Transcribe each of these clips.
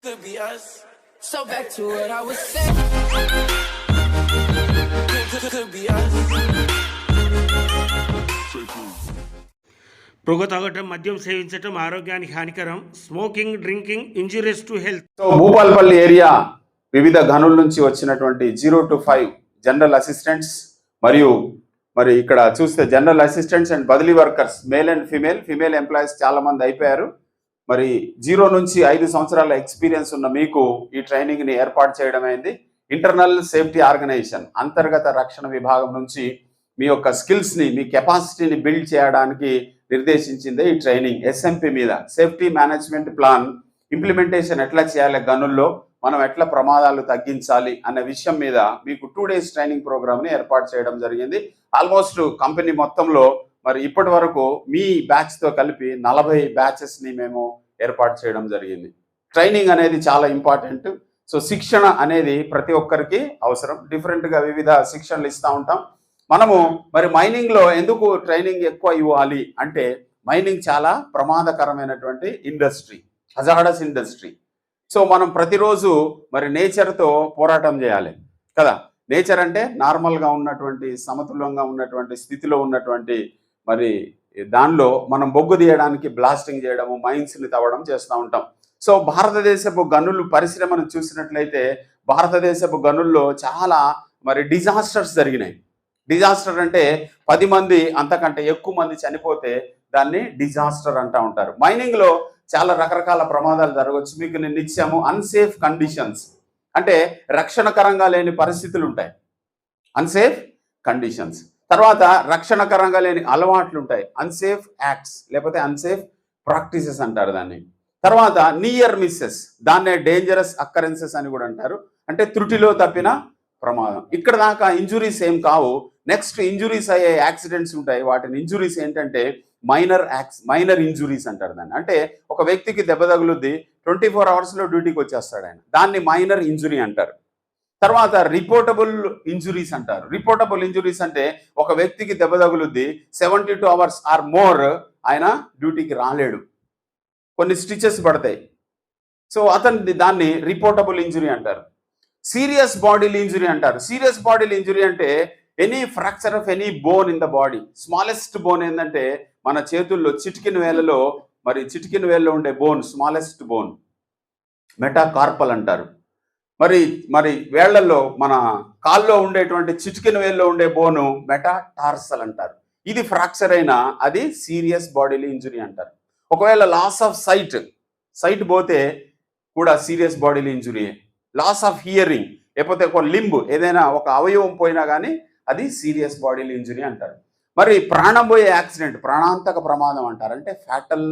Could be us. So back to what I was saying. Could be us. పొగ తాగటం, మద్యం సేవించటం ఆరోగ్యానికి హానికరం. Smoking, drinking injurious to health. So Bhupalpally area వివిధ గనుల నుంచి వచ్చినటువంటి 0 to 5 జనరల్ అసిస్టెంట్స్ మరి ఇక్కడ చూస్తే జనరల్ అసిస్టెంట్స్ అండ్ బదిలీ workers male and female employees చాలా మంది అయిపోయారు. మరి 0 నుంచి 5 సంవత్సరాల ఎక్స్పీరియన్స్ ఉన్న మీకు ఈ ట్రైనింగ్ ని ఏర్పాటు చేయడం అయింది. ఇంటర్నల్ సేఫ్టీ ఆర్గనైజేషన్ అంతర్గత రక్షణ విభాగం నుంచి మీ యొక్క స్కిల్స్ ని, మీ కెపాసిటీని బిల్డ్ చేయడానికి నిర్దేశించింది ఈ ట్రైనింగ్. ఎస్ఎంపి మీద సేఫ్టీ మేనేజ్మెంట్ ప్లాన్ ఇంప్లిమెంటేషన్ ఎట్లా చేయాలి, గనుల్లో మనం ఎట్లా ప్రమాదాలు తగ్గించాలి అనే విషయం మీద మీకు 2 days ట్రైనింగ్ ప్రోగ్రామ్ ని ఏర్పాటు చేయడం జరిగింది. ఆల్మోస్ట్ కంపెనీ మొత్తంలో మరి ఇప్పటి వరకు మీ బ్యాచ్ తో కలిపి 40 బ్యాచెస్ ని మేము ఏర్పాటు చేయడం జరిగింది. ట్రైనింగ్ అనేది చాలా ఇంపార్టెంట్. సో శిక్షణ అనేది ప్రతి ఒక్కరికి అవసరం. డిఫరెంట్ గా వివిధ శిక్షణలు ఇస్తూ ఉంటాం. మనము మరి మైనింగ్ లో ఎందుకు ట్రైనింగ్ ఎక్కువ ఇవ్వాలి అంటే, మైనింగ్ చాలా ప్రమాదకరమైనటువంటి ఇండస్ట్రీ, హజార్డస్ ఇండస్ట్రీ. సో మనం ప్రతిరోజు మరి నేచర్తో పోరాటం చేయాలి కదా. నేచర్ అంటే నార్మల్గా ఉన్నటువంటి, సమతుల్యంగా ఉన్నటువంటి స్థితిలో ఉన్నటువంటి మరి దానిలో మనం బొగ్గు తీయడానికి బ్లాస్టింగ్ చేయడము, మైన్స్ని తవ్వడం చేస్తూ ఉంటాం. సో భారతదేశపు గనులు పరిశ్రమను చూసినట్లయితే భారతదేశపు గనుల్లో చాలా మరి డిజాస్టర్స్ జరిగినాయి. డిజాస్టర్ అంటే 10 మంది అంతకంటే ఎక్కువ మంది చనిపోతే దాన్ని డిజాస్టర్ అంటూ ఉంటారు. మైనింగ్లో చాలా రకరకాల ప్రమాదాలు జరగవచ్చు. మీకు నేను ఇచ్చాము అన్సేఫ్ కండిషన్స్, అంటే రక్షణకరంగా లేని పరిస్థితులు ఉంటాయి, అన్సేఫ్ కండిషన్స్. తర్వాత రక్షణకరంగా లేని అలవాట్లు ఉంటాయి, అన్సేఫ్ యాక్ట్స్ లేకపోతే అన్సేఫ్ ప్రాక్టీసెస్ అంటారు దాన్ని. తర్వాత నియర్ మిస్సెస్, దాన్నే డేంజరస్ అక్కరెన్సెస్ అని కూడా అంటారు, అంటే త్రుటిలో తప్పిన ప్రమాదం. ఇక్కడ దాకా ఇంజురీస్ ఏం కావు. నెక్స్ట్ ఇంజురీస్ అయ్యే యాక్సిడెంట్స్ ఉంటాయి. వాటిని ఇంజురీస్ ఏంటంటే మైనర్ ఇంజురీస్ అంటారు దాన్ని. అంటే ఒక వ్యక్తికి దెబ్బ తగులుద్ది, 24 hours డ్యూటీకి వచ్చేస్తాడు ఆయన, దాన్ని మైనర్ ఇంజురీ అంటారు. తర్వాత రిపోర్టబుల్ ఇంజురీస్ అంటారు. రిపోర్టబుల్ ఇంజురీస్ అంటే ఒక వ్యక్తికి దెబ్బ తగులుద్ది, 72 hours ఆర్ మోర్ ఆయన డ్యూటీకి రాలేడు, కొన్ని స్టిచెస్ పడతాయి. సో అతని దాన్ని రిపోర్టబుల్ ఇంజురీ అంటారు. సీరియస్ బాడీలీ ఇంజురీ అంటారు. సీరియస్ బాడీలీ ఇంజురీ అంటే any fracture of any bone in the body. Smallest bone ఏంటంటే మన చేతుల్లో చిటికిన వేలలో ఉండే బోన్, స్మాలెస్ట్ బోన్ మెటాకార్పల్ అంటారు. మరి వేళ్లలో మన కాల్లో ఉండేటువంటి చిటికిన వేల్లో ఉండే బోను మెటాటార్సల్ అంటారు. ఇది ఫ్రాక్చర్ అయినా అది సీరియస్ బాడీలీ ఇంజురీ అంటారు. ఒకవేళ లాస్ ఆఫ్ సైట్ పోతే కూడా serious bodily injury. Loss of hearing, లేకపోతే ఒక లింబ్, ఏదైనా ఒక అవయవం పోయినా కానీ అది సీరియస్ బాడీలీ ఇంజురీ అంటారు. మరి ప్రాణం పోయే యాక్సిడెంట్, ప్రాణాంతక ప్రమాదం అంటారు, అంటే ఫ్యాటల్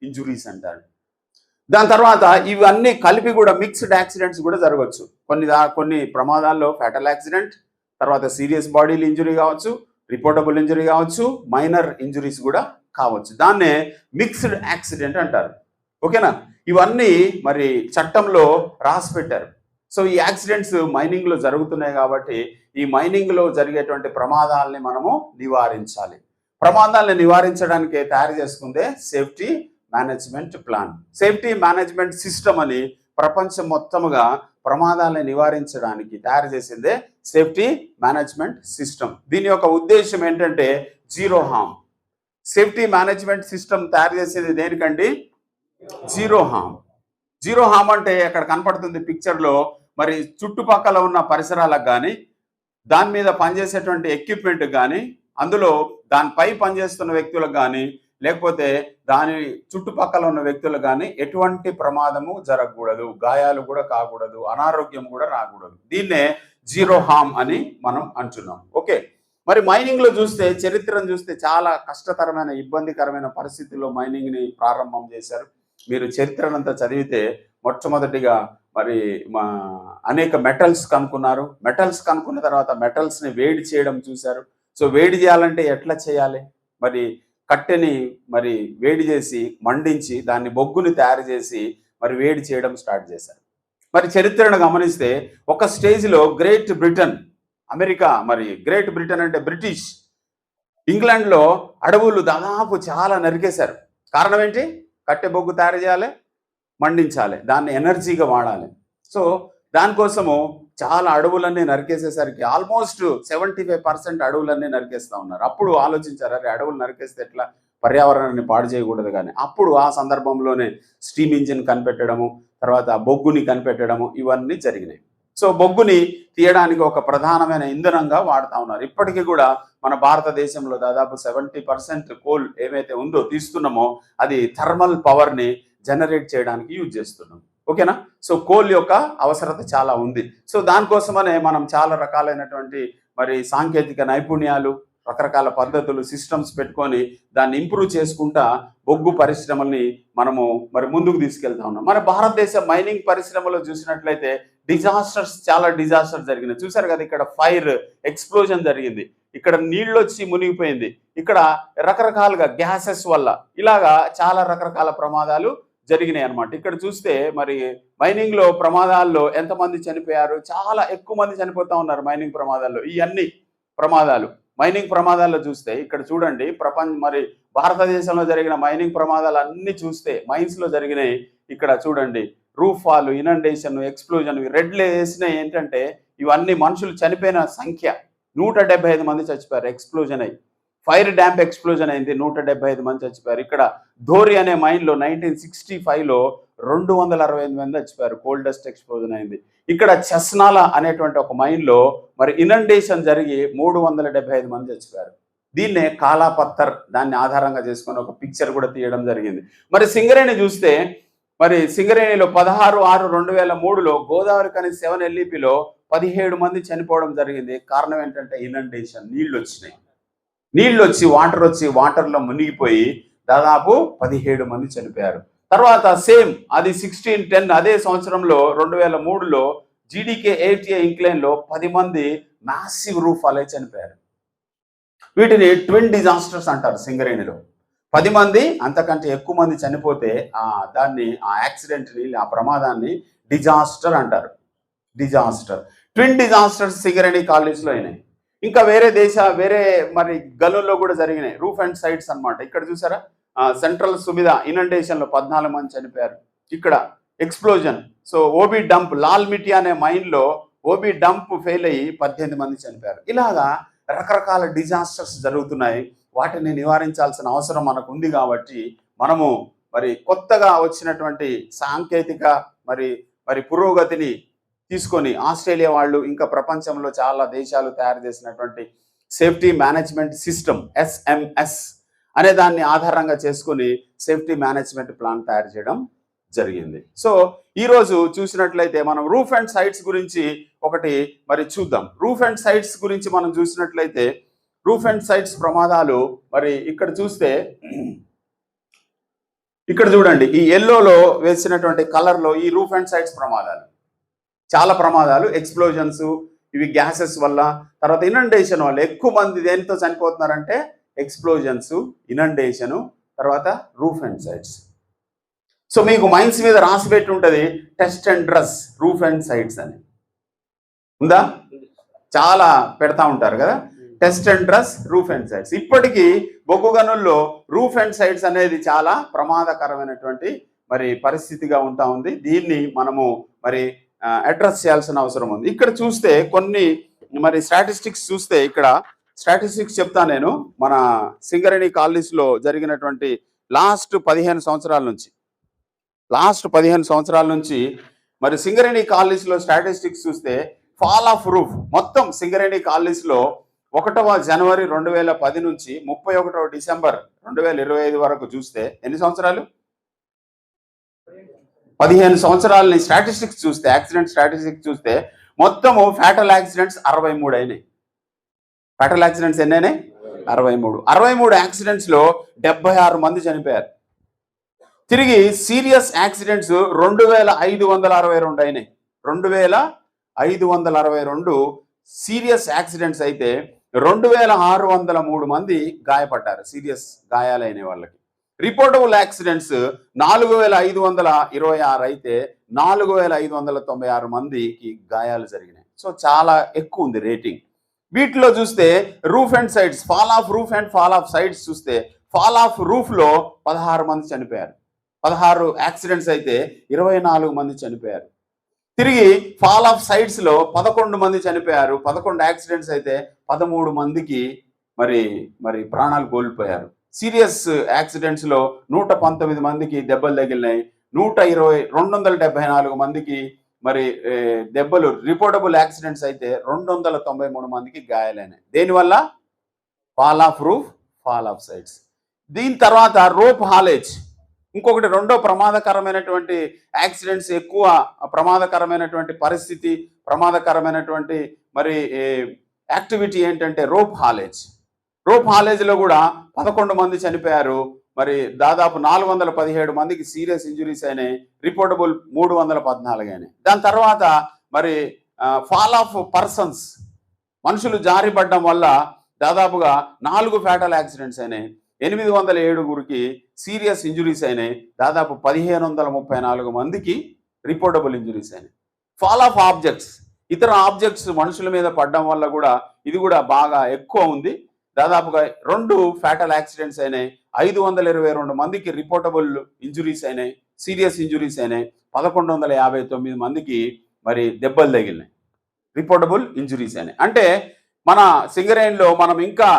ఇంజురీస్ అంటారు. దాని తర్వాత ఇవన్నీ కలిపి కూడా మిక్స్డ్ యాక్సిడెంట్స్ కూడా జరగవచ్చు. కొన్ని ప్రమాదాల్లో ఫ్యాటల్ యాక్సిడెంట్, తర్వాత సీరియస్ బాడీలీ ఇంజురీ కావచ్చు, రిపోర్టబుల్ ఇంజురీ కావచ్చు, మైనర్ ఇంజురీస్ కూడా కావచ్చు. దాన్నే మిక్స్డ్ యాక్సిడెంట్ అంటారు. ఓకేనా? ఇవన్నీ మరి చట్టంలో రాసి పెట్టారు. సో ఈ యాక్సిడెంట్స్ మైనింగ్లో జరుగుతున్నాయి కాబట్టి ఈ మైనింగ్లో జరిగేటువంటి ప్రమాదాలని మనము నివారించాలి. ప్రమాదాలను నివారించడానికి తయారు చేసుకుందే safety management plan. Safety management system అని ప్రపంచం మొత్తముగా ప్రమాదాలను నివారించడానికి తయారు చేసిందే సేఫ్టీ మేనేజ్మెంట్ సిస్టమ్. దీని యొక్క ఉద్దేశం ఏంటంటే zero harm. Safety management system తయారు చేసేది దేనికండి? జీరో హార్మ్ అంటే అక్కడ కనపడుతుంది పిక్చర్లో, మరి చుట్టుపక్కల ఉన్న పరిసరాలకు కానీ, దాని మీద పనిచేసేటువంటి ఎక్విప్మెంట్ కానీ, అందులో దానిపై పనిచేస్తున్న వ్యక్తులకు కానీ, లేకపోతే దాని చుట్టుపక్కల ఉన్న వ్యక్తులకు కానీ ఎటువంటి ప్రమాదము జరగకూడదు, గాయాలు కూడా కాకూడదు, అనారోగ్యం కూడా రాకూడదు. దీన్నే జీరో హార్మ్ అని మనం అంటున్నాం. ఓకే, మరి మైనింగ్లో చూస్తే, చరిత్రను చూస్తే చాలా కష్టతరమైన, ఇబ్బందికరమైన పరిస్థితుల్లో మైనింగ్ని ప్రారంభం చేశారు. మీరు చరిత్రనంతా చదివితే మొట్టమొదటిగా మరి అనేక మెటల్స్ కనుక్కున్నారు. మెటల్స్ కనుక్కున్న తర్వాత మెటల్స్ని వేడి చేయడం చూశారు. సో వేడి చేయాలంటే ఎట్లా చేయాలి? మరి కట్టెని మరి వేడి చేసి మండించి దాన్ని బొగ్గుని తయారు చేసి మరి వేడి చేయడం స్టార్ట్ చేశారు. మరి చరిత్రను గమనిస్తే ఒక స్టేజ్లో గ్రేట్ బ్రిటన్, అమెరికా, మరి గ్రేట్ బ్రిటన్ అంటే బ్రిటిష్, ఇంగ్లాండ్లో అడవులు దాదాపు చాలా నరికేశారు. కారణం ఏంటి? కట్టె బొగ్గు తయారు చేయాలి, మండించాలి, దాన్ని ఎనర్జీగా వాడాలి. సో దానికోసము చాలా అడవులన్నీ నరికేసేసరికి ఆల్మోస్ట్ 75% అడవులన్నీ నరికేస్తూ ఉన్నారు. అప్పుడు ఆలోచించారు, అరే అడవులు నరికేస్తే ఎట్లా, పర్యావరణాన్ని పాడు చేయకూడదు. కానీ అప్పుడు ఆ సందర్భంలోనే స్టీమ్ ఇంజిన్ కనిపెట్టడము, తర్వాత బొగ్గుని కనిపెట్టడము, ఇవన్నీ జరిగినాయి. సో బొగ్గుని తీయడానికి ఒక ప్రధానమైన ఇంధనంగా వాడుతూ ఉన్నారు. ఇప్పటికీ కూడా మన భారతదేశంలో దాదాపు 70% కోల్ ఏమైతే ఉందో తీస్తున్నామో అది థర్మల్ పవర్ని జనరేట్ చేయడానికి యూజ్ చేస్తున్నాం. ఓకేనా? సో కోల్ యొక్క అవసరత చాలా ఉంది. సో దానికోసమనే మనం చాలా రకాలైనటువంటి మరి సాంకేతిక నైపుణ్యాలు, రకరకాల పద్ధతులు, సిస్టమ్స్ పెట్టుకొని దాన్ని ఇంప్రూవ్ చేసుకుంటా బొగ్గు పరిశ్రమల్ని మనము మరి ముందుకు తీసుకెళ్తా ఉన్నాం. మన భారతదేశ మైనింగ్ పరిశ్రమలో చూసినట్లయితే చాలా డిజాస్టర్స్ జరిగినాయి. చూసారు కదా, ఇక్కడ ఫైర్ ఎక్స్ప్లోజన్ జరిగింది, ఇక్కడ నీళ్ళు వచ్చి మునిగిపోయింది, ఇక్కడ రకరకాలుగా గ్యాసెస్ వల్ల ఇలాగా చాలా రకరకాల ప్రమాదాలు జరిగినాయి అన్నమాట. ఇక్కడ చూస్తే మరి మైనింగ్ లో ప్రమాదాల్లో ఎంతమంది చనిపోయారు, చాలా ఎక్కువ మంది చనిపోతా ఉన్నారు మైనింగ్ ప్రమాదాల్లో. ఈ అన్ని ప్రమాదాలు మైనింగ్ ప్రమాదాల్లో చూస్తే ఇక్కడ చూడండి, మరి భారతదేశంలో జరిగిన మైనింగ్ ప్రమాదాలు అన్ని చూస్తే మైన్స్ లో జరిగినాయి. ఇక్కడ చూడండి, రూఫ్ ఫాల్, ఇనండేషన్, ఎక్స్ప్లోజన్, రెడ్లు వేసినాయి. ఏంటంటే ఇవన్నీ మనుషులు చనిపోయిన సంఖ్య 175 మంది చచ్చిపోయారు ఎక్స్ప్లోజన్ అయ్యి. ఫైర్ డ్యాంప్ ఎక్స్ప్లోజన్ అయింది, 175 మంది చచ్చిపోయారు. ఇక్కడ ధోరి అనే మైన్లో 1965లో 265 మంది చచ్చిపోయారు, కోల్ డస్ట్ ఎక్స్ప్లోజన్ అయింది. ఇక్కడ చెస్నాల అనేటువంటి ఒక మైన్లో మరి ఇనండేషన్ జరిగి 375 మంది చచ్చిపోయారు. దీన్నే కాలాపత్తర్ దాన్ని ఆధారంగా చేసుకుని ఒక పిక్చర్ కూడా తీయడం జరిగింది. మరి సింగరేణి చూస్తే, మరి సింగరేణిలో 16/6/2003లో గోదావరి కని 7 LEPలో 17 మంది చనిపోవడం జరిగింది. కారణం ఏంటంటే ఇనండేషన్, నీళ్ళు వచ్చి వాటర్లో మునిగిపోయి దాదాపు 17 మంది చనిపోయారు. తర్వాత సేమ్ అది 1610 అదే సంవత్సరంలో 2003లో GDK ATA ఇంక్లైన్లో 10 మంది మ్యాసివ్ రూఫ్ ఫాల్ అయి చనిపోయారు. వీటిని ట్విన్ డిజాస్టర్స్ అంటారు. సింగరేణిలో 10 మంది అంతకంటే ఎక్కువ మంది చనిపోతే దాన్ని ఆ యాక్సిడెంట్ని, ఆ ప్రమాదాన్ని డిజాస్టర్ అంటారు. డిజాస్టర్, ట్విన్ డిజాస్టర్స్ సింగరేణి కాలేజ్లో అయినాయి. ఇంకా వేరే మరి గనుల్లో కూడా జరిగినాయి, రూఫ్ అండ్ సైడ్స్ అన్నమాట. ఇక్కడ చూసారా, సెంట్రల్ సుమిద ఇనండేషన్లో 14 మంది చనిపోయారు. ఇక్కడ explosion, so OB dump, Lal Mitti అనే మైన్లో ఓబీ డంప్ ఫెయిల్ అయ్యి 18 మంది చనిపోయారు. ఇలాగా రకరకాల డిజాస్టర్స్ జరుగుతున్నాయి. వాటిని నివారించాల్సిన అవసరం మనకు ఉంది. కాబట్టి మనము మరి కొత్తగా వచ్చినటువంటి సాంకేతిక మరి పురోగతిని తీసుకొని ఆస్ట్రేలియా వాళ్ళు, ఇంకా ప్రపంచంలో చాలా దేశాలు తయారు చేసినటువంటి సేఫ్టీ మేనేజ్మెంట్ సిస్టమ్ SMS అనే దాన్ని ఆధారంగా చేసుకొని సేఫ్టీ మేనేజ్మెంట్ ప్లాన్ తయారు చేయడం జరిగింది. సో ఈరోజు చూసినట్లయితే మనం రూఫ్ అండ్ సైట్స్ గురించి ఒకటి మరి చూద్దాం. రూఫ్ అండ్ సైట్స్ గురించి మనం చూసినట్లయితే రూఫ్ అండ్ సైట్స్ ప్రమాదాలు మరి ఇక్కడ చూస్తే, ఇక్కడ చూడండి, ఈ ఎల్లోలో వేసినటువంటి కలర్లో ఈ రూఫ్ అండ్ సైట్స్ ప్రమాదాలు, చాలా ప్రమాదాలు, ఎక్స్ప్లోజన్స్, ఇవి గ్యాసెస్ వల్ల, తర్వాత ఇనండేషన్ వల్ల. ఎక్కువ మంది దేనితో చనిపోతున్నారంటే ఎక్స్ప్లోజన్స్, ఇనండేషను, తర్వాత రూఫ్ అండ్ సైట్స్. సో మీకు మైన్స్ మీద రాసి పెట్టి ఉంటుంది test and dress roof and sides అని ఉందా, చాలా పెడతా ఉంటారు కదా, test and dress roof and sides. ఇప్పటికీ బొగ్గు గనుల్లో రూఫ్ అండ్ సైట్స్ అనేది చాలా ప్రమాదకరమైనటువంటి మరి పరిస్థితిగా ఉంటా ఉంది. దీన్ని మనము మరి అడ్రస్ చేయాల్సిన అవసరం ఉంది. ఇక్కడ చూస్తే కొన్ని మరి స్టాటిస్టిక్స్ చూస్తే, ఇక్కడ స్టాటిస్టిక్స్ చెప్తా నేను. మన సింగరేణి కాలనీస్లో జరిగినటువంటి లాస్ట్ 15 సంవత్సరాల నుంచి మరి సింగరేణి కాలనీస్లో స్టాటిస్టిక్స్ చూస్తే, ఫాల్ ఆఫ్ రూఫ్ మొత్తం సింగరేణి కాలనీస్లో 1వ జనవరి 2010 నుంచి 31వ డిసెంబర్ 2025 వరకు చూస్తే ఎన్ని సంవత్సరాలు, 15 సంవత్సరాలని స్టాటిస్టిక్స్ చూస్తే, యాక్సిడెంట్ స్టాటిస్టిక్స్ చూస్తే మొత్తము ఫ్యాటల్ యాక్సిడెంట్స్ 63 అయినాయి. Fatal accidents ఎన్నైనాయి? 63 యాక్సిడెంట్స్లో 76 మంది చనిపోయారు. తిరిగి సీరియస్ యాక్సిడెంట్స్ 2562 అయినాయి. 2562 సీరియస్ యాక్సిడెంట్స్ అయితే 2603 మంది గాయపడ్డారు, సీరియస్ గాయాలైన వాళ్ళకి. రిపోర్టబుల్ యాక్సిడెంట్స్ 4526 అయితే 4596 మందికి గాయాలు జరిగినాయి. సో చాలా ఎక్కువ ఉంది రేటింగ్. వీటిలో చూస్తే roof and sides, fall of roof and fall of sides చూస్తే, ఫాల్ ఆఫ్ రూఫ్లో 16 మంది చనిపోయారు. 16 యాక్సిడెంట్స్ అయితే 24 మంది చనిపోయారు. తిరిగి ఫాల్ ఆఫ్ సైట్స్లో 11 మంది చనిపోయారు. 11 యాక్సిడెంట్స్ అయితే 13 మందికి మరి ప్రాణాలు కోల్పోయారు. సీరియస్ యాక్సిడెంట్స్లో 119 మందికి దెబ్బలు తగిలినాయి. 274 మందికి దెబ్బలు. రిపోర్టబుల్ యాక్సిడెంట్స్ అయితే 293 మందికి గాయాలైనాయి. దేనివల్ల? Fall of roof, fall of sides. దీని తర్వాత రోప్ హాలేజ్, ఇంకొకటి రెండో ప్రమాదకరమైనటువంటి యాక్సిడెంట్స్, ఎక్కువ ప్రమాదకరమైనటువంటి పరిస్థితి, ప్రమాదకరమైనటువంటి యాక్టివిటీ ఏంటంటే రోప్ హాలేజ్. రోప్ హాలేజ్లో కూడా 11 మంది చనిపోయారు. దాదాపు 417 మందికి సీరియస్ ఇంజురీస్ అయినాయి. రిపోర్టబుల్ 314 అయినాయి. దాని తర్వాత ఫాల్ ఆఫ్ పర్సన్స్, మనుషులు జారిపడడం వల్ల దాదాపుగా 4 ఫ్యాటల్ యాక్సిడెంట్స్ అయినాయి. 807 సీరియస్ ఇంజురీస్ అయినాయి. దాదాపు 1534 మందికి రిపోర్టబుల్ ఇంజురీస్ అయినాయి. ఫాల్ ఆఫ్ ఆబ్జెక్ట్స్, ఇతర ఆబ్జెక్ట్స్ మనుషుల మీద పడడం వల్ల కూడా ఇది కూడా బాగా ఎక్కువ ఉంది. దాదాపుగా 2 ఫ్యాటల్ యాక్సిడెంట్స్ అయినాయి. 522 మందికి రిపోర్టబుల్ ఇంజురీస్ అయినాయి, సీరియస్ ఇంజురీస్ అయినాయి. 1159 మందికి దెబ్బలు తగిలినాయి, రిపోర్టబుల్ ఇంజురీస్ అయినాయి. అంటే మన సింగరేణిలో మనం ఇంకా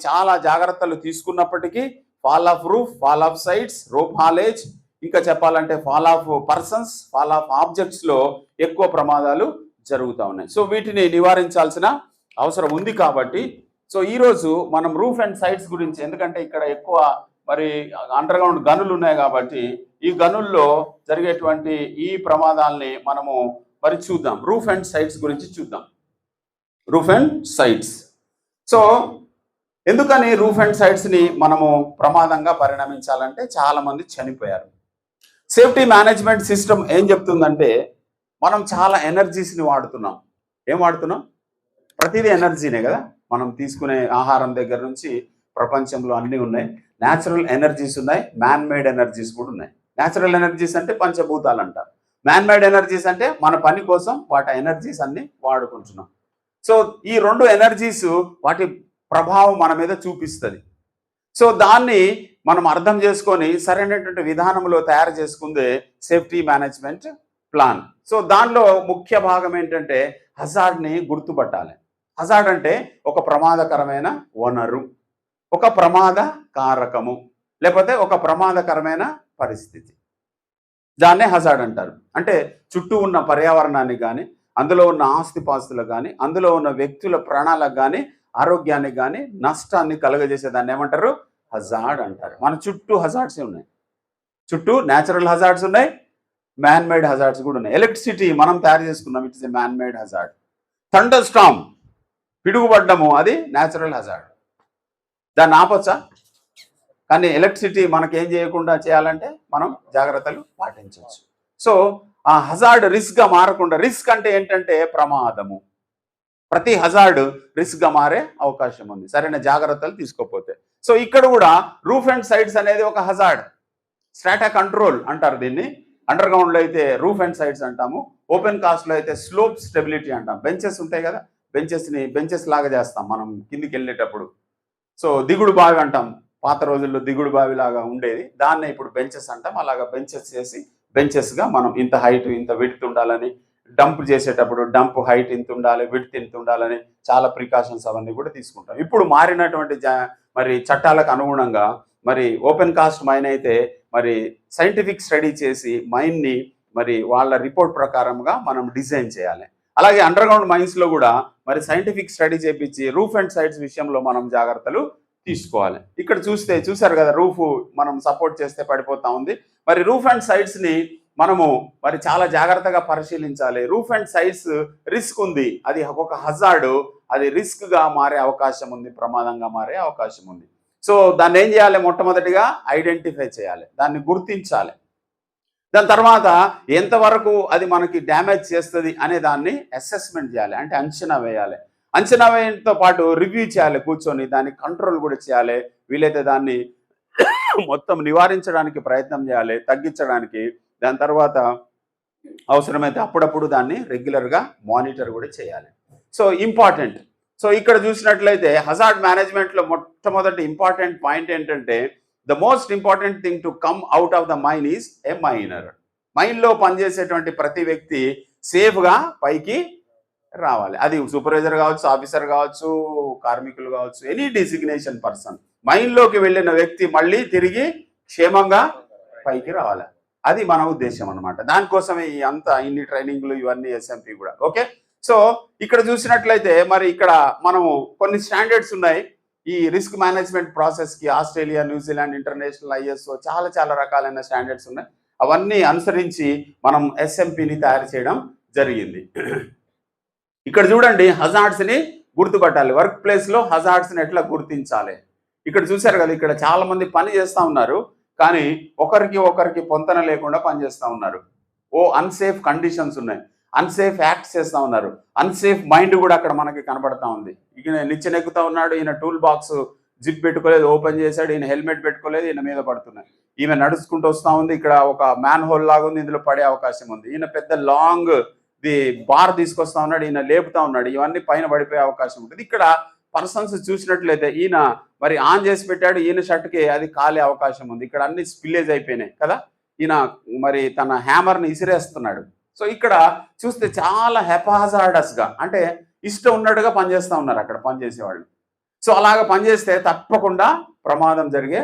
చాలా జాగ్రత్తలు తీసుకున్నప్పటికీ fall of roof, fall of sides, rope haulage, ఇంకా చెప్పాలంటే fall of persons, fall of ఆబ్జెక్ట్స్లో ఎక్కువ ప్రమాదాలు జరుగుతూ ఉన్నాయి. సో వీటిని నివారించాల్సిన అవసరం ఉంది. కాబట్టి ఈరోజు మనం రూఫ్ అండ్ సైట్స్ గురించి, ఎందుకంటే ఇక్కడ ఎక్కువ అండర్ గ్రౌండ్ గనులు ఉన్నాయి కాబట్టి ఈ గనుల్లో జరిగేటువంటి ఈ ప్రమాదాలని మనము చూద్దాం. రూఫ్ అండ్ సైట్స్ గురించి చూద్దాం. Roof and sides. సో ఎందుకని రూఫ్ అండ్ సైట్స్ని మనము ప్రమాదంగా పరిణమించాలంటే చాలామంది చనిపోయారు. సేఫ్టీ మేనేజ్మెంట్ సిస్టమ్ ఏం చెప్తుందంటే మనం చాలా ఎనర్జీస్ని వాడుతున్నాం. ఏం వాడుతున్నాం? ప్రతిదీ ఎనర్జీనే కదా. మనం తీసుకునే ఆహారం దగ్గర నుంచి ప్రపంచంలో అన్నీ ఉన్నాయి. న్యాచురల్ ఎనర్జీస్ ఉన్నాయి, మ్యాన్ మేడ్ ఎనర్జీస్ కూడా ఉన్నాయి. న్యాచురల్ ఎనర్జీస్ అంటే పంచభూతాలు అంటారు. మ్యాన్ మేడ్ ఎనర్జీస్ అంటే మన పని కోసం వాటి ఎనర్జీస్ అన్ని వాడుకుంటున్నాం. సో ఈ 2 ఎనర్జీస్ వాటి ప్రభావం మన మీద చూపిస్తుంది. సో దాన్ని మనం అర్థం చేసుకొని సరైనటువంటి విధానంలో తయారు చేసుకుందే సేఫ్టీ మేనేజ్మెంట్ ప్లాన్. సో దానిలో ముఖ్య భాగం ఏంటంటే హజార్డ్ని గుర్తుపట్టాలి. హజార్డ్ అంటే ఒక ప్రమాదకరమైన వనరు, ఒక ప్రమాద కారకము, లేకపోతే ఒక ప్రమాదకరమైన పరిస్థితి. దాన్నే హజార్డ్ అంటారు. అంటే చుట్టూ ఉన్న పర్యావరణాన్ని కానీ, అందులో ఉన్న ఆస్తిపాస్తులకు కానీ, అందులో ఉన్న వ్యక్తుల ప్రాణాలకు కానీ, ఆరోగ్యానికి కానీ నష్టాన్ని కలుగజేసే దాన్ని ఏమంటారు? హజార్డ్ అంటారు. మన చుట్టూ హజార్డ్స్ ఉన్నాయి. చుట్టూ న్యాచురల్ హజార్డ్స్ ఉన్నాయి, మ్యాన్ మేడ్ హజార్డ్స్ కూడా ఉన్నాయి. ఎలక్ట్రిసిటీ మనం తయారు చేసుకున్నాం, it is a man made hazard. Thunderstorm, పిడుగుపడ్డము, అది న్యాచురల్ హజార్డ్. దాన్ని ఆపొచ్చా? కానీ ఎలక్ట్రిసిటీ మనకేం చేయకుండా చేయాలంటే మనం జాగ్రత్తలు పాటించవచ్చు. సో ఆ హజార్డ్ రిస్క్గా మారకుండా, రిస్క్ అంటే ఏంటంటే ప్రమాదము. ప్రతి హజార్డ్ రిస్క్గా మారే అవకాశం ఉంది సరైన జాగ్రత్తలు తీసుకోకపోతే. సో ఇక్కడ కూడా రూఫ్ అండ్ సైట్స్ అనేది ఒక హజార్డ్. స్ట్రాటా కంట్రోల్ అంటారు దీన్ని. అండర్ గ్రౌండ్లో అయితే రూఫ్ అండ్ సైట్స్ అంటాము. ఓపెన్ కాస్ట్లో అయితే స్లోప్ స్టెబిలిటీ అంటాం. బెంచెస్ ఉంటాయి కదా, బెంచెస్ లాగా చేస్తాం మనం కిందికి వెళ్ళేటప్పుడు. సో దిగుడు బావి అంటాం. పాత రోజుల్లో దిగుడు బావి లాగా ఉండేది, దాన్నే ఇప్పుడు బెంచెస్ అంటాం. అలాగా బెంచెస్ చేసి బెంచెస్గా మనం ఇంత హైట్ ఇంత విడ్త్ ఉండాలని, డంప్ చేసేటప్పుడు డంప్ హైట్ ఇంత ఉండాలి, విడ్త్ ఇంత ఉండాలని చాలా ప్రికాషన్స్ అవన్నీ కూడా తీసుకుంటాం. ఇప్పుడు మారినటువంటి చట్టాలకు అనుగుణంగా ఓపెన్ కాస్ట్ మైన్ అయితే సైంటిఫిక్ స్టడీ చేసి మైన్ని వాళ్ళ రిపోర్ట్ ప్రకారంగా మనం డిజైన్ చేయాలి. అలాగే అండర్ గ్రౌండ్ మైన్స్లో కూడా సైంటిఫిక్ స్టడీ చేపించి రూఫ్ అండ్ సైట్స్ విషయంలో మనం జాగ్రత్తలు తీసుకోవాలి. ఇక్కడ చూసారు కదా, రూఫ్ మనం సపోర్ట్ చేస్తే పడిపోతా ఉంది. రూఫ్ అండ్ సైట్స్ని మనము చాలా జాగ్రత్తగా పరిశీలించాలి. రూఫ్ అండ్ సైట్స్ రిస్క్ ఉంది, అది ఒక హజార్డ్, అది రిస్క్గా మారే అవకాశం ఉంది, ప్రమాదంగా మారే అవకాశం ఉంది. సో దాన్ని ఏం చేయాలి? మొట్టమొదటిగా ఐడెంటిఫై చేయాలి, దాన్ని గుర్తించాలి. దాని తర్వాత ఎంతవరకు అది మనకి డ్యామేజ్ చేస్తుంది అనే దాన్ని అసెస్మెంట్ చేయాలి, అంటే అంచనా వేయాలి. అంచనా వేయడంతో పాటు రివ్యూ చేయాలి, కూర్చొని దాన్ని కంట్రోల్ కూడా చేయాలి. వీలైతే దాన్ని మొత్తం నివారించడానికి ప్రయత్నం చేయాలి, తగ్గించడానికి. దాని తర్వాత అవసరమైతే అప్పుడప్పుడు దాన్ని రెగ్యులర్గా మానిటర్ కూడా చేయాలి. So important. సో ఇక్కడ చూసినట్లయితే హజార్డ్ మేనేజ్మెంట్లో మొట్టమొదటి ఇంపార్టెంట్ పాయింట్ ఏంటంటే the most important thing to come out of the mine is a miner. మైన్లో పనిచేసేటువంటి ప్రతి వ్యక్తి సేఫ్గా పైకి రావాలి. అది సూపర్వైజర్ కావచ్చు, ఆఫీసర్ కావచ్చు, కార్మికులు కావచ్చు, ఎనీ డిసిగ్నేషన్ పర్సన్. మైన్లోకి వెళ్ళిన వ్యక్తి మళ్ళీ తిరిగి క్షేమంగా పైకి రావాలి. అది మన ఉద్దేశం అనమాట. దానికోసమే ఈ అంతా ఇన్ని ట్రైనింగ్లు ఇవన్నీ ఎస్ఎంపి కూడా. ఓకే, సో ఇక్కడ చూసినట్లయితే మరి ఇక్కడ మనము కొన్ని స్టాండర్డ్స్ ఉన్నాయి ఈ రిస్క్ మేనేజ్మెంట్ ప్రాసెస్కి. ఆస్ట్రేలియా, న్యూజిలాండ్, ఇంటర్నేషనల్, ఐఎస్ఓ చాలా రకాలైన స్టాండర్డ్స్ ఉన్నాయి. అవన్నీ అనుసరించి మనం ఎస్ఎంపిని తయారు చేయడం జరిగింది. ఇక్కడ చూడండి, హజార్డ్స్ని గుర్తుపట్టాలి. వర్క్ ప్లేస్లో హజార్డ్స్ని ఎట్లా గుర్తించాలి. ఇక్కడ చూశారు కదా, ఇక్కడ చాలా మంది పని చేస్తూ ఉన్నారు, కానీ ఒకరికి పొంతన లేకుండా పనిచేస్తూ ఉన్నారు. అన్సేఫ్ కండిషన్స్ ఉన్నాయి, అన్సేఫ్ యాక్ట్స్ చేస్తూ ఉన్నారు, అన్సేఫ్ మైండ్ కూడా అక్కడ మనకి కనబడతా ఉంది. ఈయన నిచ్చెనెక్కుతా ఉన్నాడు, ఈయన టూల్ బాక్స్ జిప్ పెట్టుకోలేదు, ఓపెన్ చేశాడు, ఈయన హెల్మెట్ పెట్టుకోలేదు, ఈయన మీద పడుతున్నాయి. ఈమె నడుచుకుంటూ వస్తూ ఉంది, ఇక్కడ ఒక మ్యాన్ హోల్ లాగా ఉంది, ఇందులో పడే అవకాశం ఉంది. ఈయన పెద్ద లాంగ్ బార్ తీసుకొస్తా ఉన్నాడు, ఈయన లేపుతా ఉన్నాడు, ఇవన్నీ పైన పడిపోయే అవకాశం ఉంటుంది. ఇక్కడ పర్సన్స్ చూసినట్లయితే ఈయన మరి ఆన్ చేసి పెట్టాడు, ఈయన షర్ట్కి అది కాలే అవకాశం ఉంది. ఇక్కడ అన్ని స్పిల్లేజ్ అయిపోయినాయి కదా. ఈయన మరి తన హ్యామర్ని ఇసిరేస్తున్నాడు. సో ఇక్కడ చూస్తే చాలా హెపాజార్డస్గా, అంటే ఇష్టం ఉన్నట్టుగా పనిచేస్తూ ఉన్నారు అక్కడ పనిచేసేవాళ్ళు. సో అలాగ పనిచేస్తే తప్పకుండా ప్రమాదం జరిగే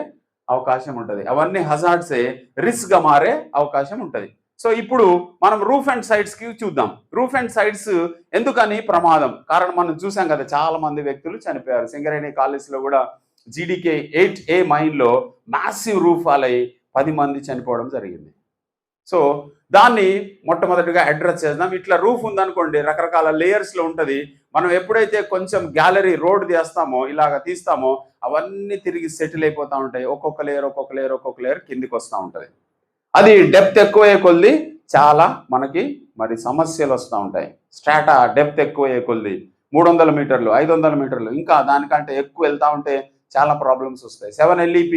అవకాశం ఉంటుంది. అవన్నీ హజార్డ్సే, రిస్క్గా మారే అవకాశం ఉంటుంది. సో ఇప్పుడు మనం రూఫ్ అండ్ సైడ్స్కి చూద్దాం. రూఫ్ అండ్ సైడ్స్ ఎందుకని ప్రమాదం? కారణం మనం చూసాం కదా, చాలా మంది వ్యక్తులు చనిపోయారు. సింగరేణి కాలేజ్లో కూడా జీడీకే 8A మైన్లో మ్యాసివ్ రూఫ్ ఫాల్ అయ్యి 10 మంది చనిపోవడం జరిగింది. సో దాన్ని మొట్టమొదటిగా అడ్రస్ చేద్దాం. ఇట్లా రూఫ్ ఉందనుకోండి, రకరకాల లేయర్స్లో ఉంటుంది. మనం ఎప్పుడైతే కొంచెం గ్యాలరీ రోడ్ తీస్తామో, ఇలాగ తీస్తామో, అవన్నీ తిరిగి సెటిల్ అయిపోతూ ఉంటాయి. ఒక్కొక్క లేయర్ కిందికి వస్తూ ఉంటుంది. అది డెప్త్ ఎక్కువయ్యే కొద్ది చాలా మనకి మరి సమస్యలు వస్తూ ఉంటాయి. స్ట్రాటా డెప్త్ ఎక్కువయ్యే కొద్ది 300 మీటర్లు, 500 మీటర్లు, ఇంకా దానికంటే ఎక్కువ వెళ్తూ ఉంటే చాలా ప్రాబ్లమ్స్ వస్తాయి. 7LEP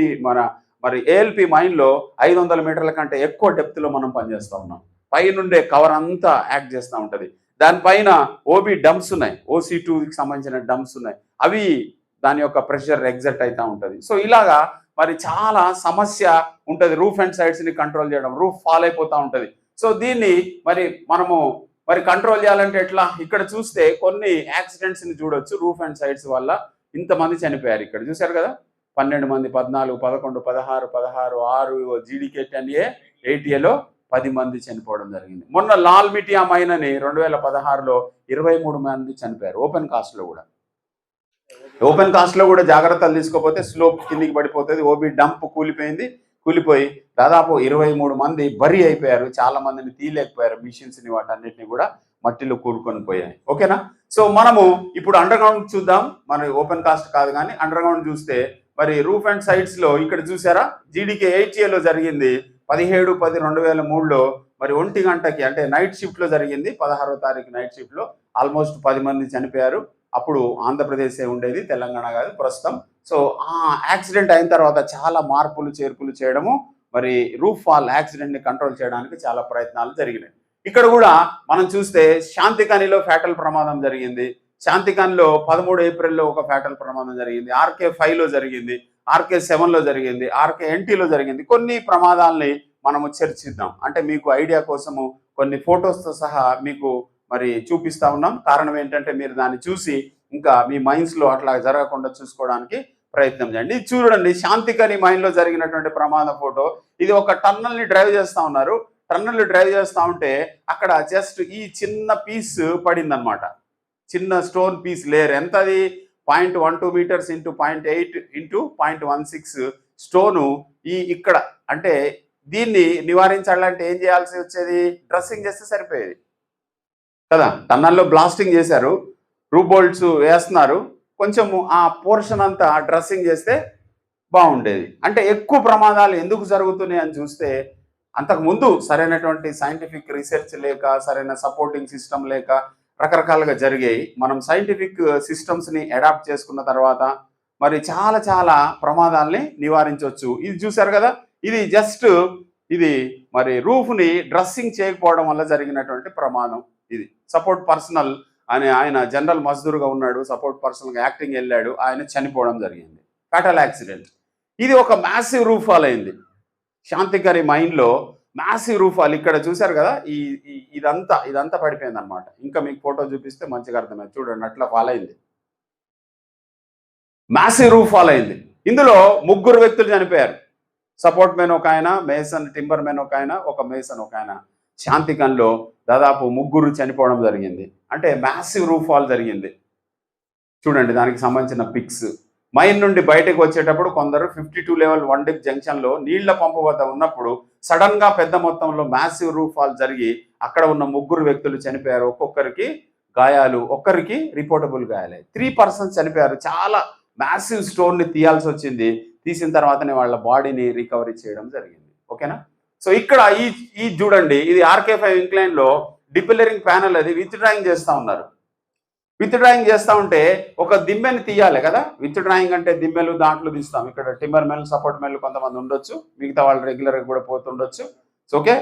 మరి ALP మైన్లో 500 మీటర్ల కంటే ఎక్కువ డెప్త్లో మనం పనిచేస్తూ ఉన్నాం. పైనుండే కవర్ అంతా యాక్ట్ చేస్తూ ఉంటుంది. దానిపైన OB డంప్స్ ఉన్నాయి, OC2కి సంబంధించిన డంప్స్ ఉన్నాయి. అవి దాని యొక్క ప్రెషర్ ఎగ్జర్ట్ అవుతూ ఉంటుంది. సో ఇలాగా మరి చాలా సమస్య ఉంటుంది రూఫ్ అండ్ సైడ్స్ని కంట్రోల్ చేయడం. రూఫ్ ఫాల్ అయిపోతూ ఉంటుంది. సో దీన్ని మనము కంట్రోల్ చేయాలంటే ఎట్లా? ఇక్కడ చూస్తే కొన్ని యాక్సిడెంట్స్ని చూడొచ్చు రూఫ్ అండ్ సైడ్స్ వల్ల. ఇంతమంది చనిపోయారు. ఇక్కడ చూశారు కదా, 12 మంది, 14, 11, 16, 6, జీడీకే 10A 8Aలో 10 మంది చనిపోవడం జరిగింది. మొన్న లాల్ మిటియా మైన్ అని 2016లో 23 మంది చనిపోయారు. ఓపెన్ కాస్ట్లో కూడా జాగ్రత్తలు తీసుకోకపోతే స్లోప్ కిందికి పడిపోతుంది. OB డంప్ కూలిపోయి దాదాపు 23 మంది బరి అయిపోయారు. చాలా మందిని తీయలేకపోయారు. మిషన్స్ని వాటన్నిటిని కూడా మట్టిలో కూరుకొని పోయాయి. ఓకేనా? సో మనము ఇప్పుడు అండర్ గ్రౌండ్ చూద్దాం. మన ఓపెన్ కాస్ట్ కాదు కానీ అండర్ గ్రౌండ్ చూస్తే మరి రూఫ్ అండ్ సైడ్స్లో ఇక్కడ చూసారా, జీడీకే 8Aలో జరిగింది 17/10/2003లో మరి 1 గంటకి, అంటే నైట్ షిఫ్ట్లో జరిగింది. 16వ తారీఖు నైట్ షిఫ్ట్లో ఆల్మోస్ట్ 10 మంది చనిపోయారు. అప్పుడు ఆంధ్రప్రదేశే ఉండేది, తెలంగాణ కాదు ప్రస్తుతం. సో ఆ యాక్సిడెంట్ అయిన తర్వాత చాలా మార్పులు చేర్పులు చేయడము, మరి రూఫ్ ఫాల్ యాక్సిడెంట్ని కంట్రోల్ చేయడానికి చాలా ప్రయత్నాలు జరిగినాయి. ఇక్కడ కూడా మనం చూస్తే శాంతికనిలో ఫ్యాటల్ ప్రమాదం జరిగింది. శాంతికనిలో 13 ఏప్రిల్లో ఒక ఫ్యాటల్ ప్రమాదం జరిగింది. RK5లో జరిగింది, RK7లో జరిగింది, RKNTలో జరిగింది. కొన్ని ప్రమాదాలని మనము చర్చిద్దాం. అంటే మీకు ఐడియా కోసము కొన్ని ఫొటోస్తో సహా మీకు మరి చూపిస్తా ఉన్నాం. కారణం ఏంటంటే మీరు దాన్ని చూసి ఇంకా మీ మైండ్స్లో అట్లా జరగకుండా చూసుకోవడానికి ప్రయత్నం చేయండి. చూడండి, శాంతికని మైన్లో జరిగినటువంటి ప్రమాద ఫోటో. ఇది ఒక టన్నల్ని డ్రైవ్ చేస్తూ ఉన్నారు. టన్నల్ డ్రైవ్ చేస్తూ ఉంటే అక్కడ జస్ట్ ఈ చిన్న పీస్ పడిందనమాట. చిన్న స్టోన్ పీస్ లేయర్ ఎంత, అది 0.12 మీటర్స్ ఇంటూ 0.8 ఇంటూ 0.16 స్టోను ఇక్కడ. అంటే దీన్ని నివారించాలంటే ఏం చేయాల్సి వచ్చేది? డ్రెస్సింగ్ చేస్తే సరిపోయేది కదా. టన్నల్లో బ్లాస్టింగ్ చేశారు, రూప్ బోల్ట్స్ వేస్తున్నారు, కొంచెము ఆ పోర్షన్ అంతా డ్రెస్సింగ్ చేస్తే బాగుండేది. అంటే ఎక్కువ ప్రమాదాలు ఎందుకు జరుగుతున్నాయి అని చూస్తే అంతకుముందు సరైనటువంటి సైంటిఫిక్ రీసెర్చ్ లేక, సరైన సపోర్టింగ్ సిస్టమ్ లేక రకరకాలుగా జరిగాయి. మనం సైంటిఫిక్ సిస్టమ్స్ని అడాప్ట్ చేసుకున్న తర్వాత మరి చాలా ప్రమాదాలని నివారించవచ్చు. ఇది చూసారు కదా, ఇది జస్ట్ మరి రూఫ్ని డ్రెస్సింగ్ చేయకపోవడం వల్ల జరిగినటువంటి ప్రమాదం. ఇది సపోర్ట్ పర్సనల్ అని, ఆయన జనరల్ మజ్దూర్గా ఉన్నాడు, సపోర్ట్ పర్సనల్గా యాక్టింగ్ వెళ్ళాడు, ఆయన చనిపోవడం జరిగింది. Fatal accident. ఇది ఒక మ్యాసివ్ రూఫ్ ఫాల్ అయింది. శాంతికరి మైన్లో మ్యాసివ్ రూఫ్ ఫాల్. ఇక్కడ చూశారు కదా, ఇదంతా పడిపోయింది అనమాట. ఇంకా మీకు ఫోటో చూపిస్తే మంచిగా అర్థమైంది. చూడండి, అట్లా ఫాల్ అయింది. మ్యాసివ్ రూఫ్ ఫాల్ అయింది. ఇందులో 3 వ్యక్తులు చనిపోయారు. సపోర్ట్ మెన్ ఒక ఆయన, మేసన్ టింబర్ మెన్ ఒక ఆయన, ఒక మేసన్ ఒక ఆయన. శాంతికన్లో దాదాపు 3 చనిపోవడం జరిగింది. అంటే మ్యాసివ్ రూఫ్ ఫాల్ జరిగింది. చూడండి, దానికి సంబంధించిన పిక్స్. మైన్ నుండి బయటకు వచ్చేటప్పుడు కొందరు 52 లెవెల్ 1 డిప్ జంక్షన్లో నీళ్ల పంపు వద్ద ఉన్నప్పుడు సడన్ గా పెద్ద మొత్తంలో మ్యాసివ్ రూఫ్ ఫాల్ జరిగి అక్కడ ఉన్న 3 వ్యక్తులు చనిపోయారు. ఒక్కొక్కరికి గాయాలు, ఒక్కరికి రిపోర్టబుల్ గాయాలే. 3 పర్సన్స్ చనిపోయారు. చాలా మ్యాసివ్ స్టోన్ ని తీయాల్సి వచ్చింది. తీసిన తర్వాతనే వాళ్ళ బాడీని రికవరీ చేయడం జరిగింది. ఓకేనా? సో ఇక్కడ ఈ చూడండి, ఇది RK5 ఇంక్లైన్ లో డిపిల్లరింగ్ ప్యానల్ అది విత్ డ్రాయింగ్ చేస్తా ఉన్నారు. విత్ డ్రాయింగ్ చేస్తూ ఉంటే ఒక దిమ్మెని తీయాలి కదా. విత్ డ్రాయింగ్ అంటే దిమ్మెలు దాంట్లో తీస్తాం. ఇక్కడ టిమ్మర్ మెల్, సపోర్ట్ మెల్ కొంతమంది ఉండొచ్చు, మిగతా వాళ్ళు రెగ్యులర్గా కూడా పోతుండొచ్చు. ఓకే,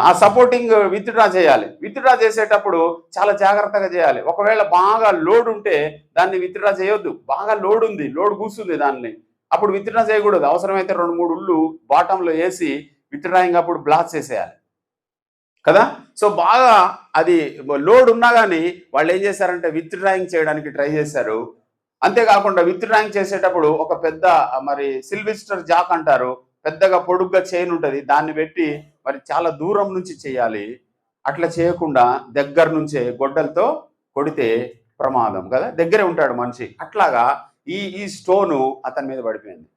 ఆ సపోర్టింగ్ విత్ డ్రా చేయాలి. విత్ డ్రా చేసేటప్పుడు చాలా జాగ్రత్తగా చేయాలి. ఒకవేళ బాగా లోడ్ ఉంటే దాన్ని విత్ డ్రా చేయొద్దు. బాగా లోడ్ ఉంది, లోడ్ కూర్చుంది దాన్ని, అప్పుడు విత్ డ్రా చేయకూడదు. అవసరమైతే 2-3 ఉళ్ళు బాటంలో వేసి విత్ డ్రాయింగ్ అప్పుడు బ్లాస్ట్ చేసేయాలి కదా. సో బాగా అది లోడ్ ఉన్నా కానీ వాళ్ళు ఏం చేశారంటే విత్ డ్రాయింగ్ చేయడానికి ట్రై చేశారు. అంతేకాకుండా విత్ డ్రాయింగ్ చేసేటప్పుడు ఒక పెద్ద మరి సిల్విస్టర్ జాక్ అంటారు, పెద్దగా పొడుగ్గా చైన్ ఉంటుంది, దాన్ని పెట్టి మరి చాలా దూరం నుంచి చేయాలి. అట్లా చేయకుండా దగ్గర నుంచే గొడ్డలతో కొడితే ప్రమాదం కదా, దగ్గరే ఉంటాడు మనిషి. అట్లాగా ఈ స్టోను అతని మీద పడిపోయింది.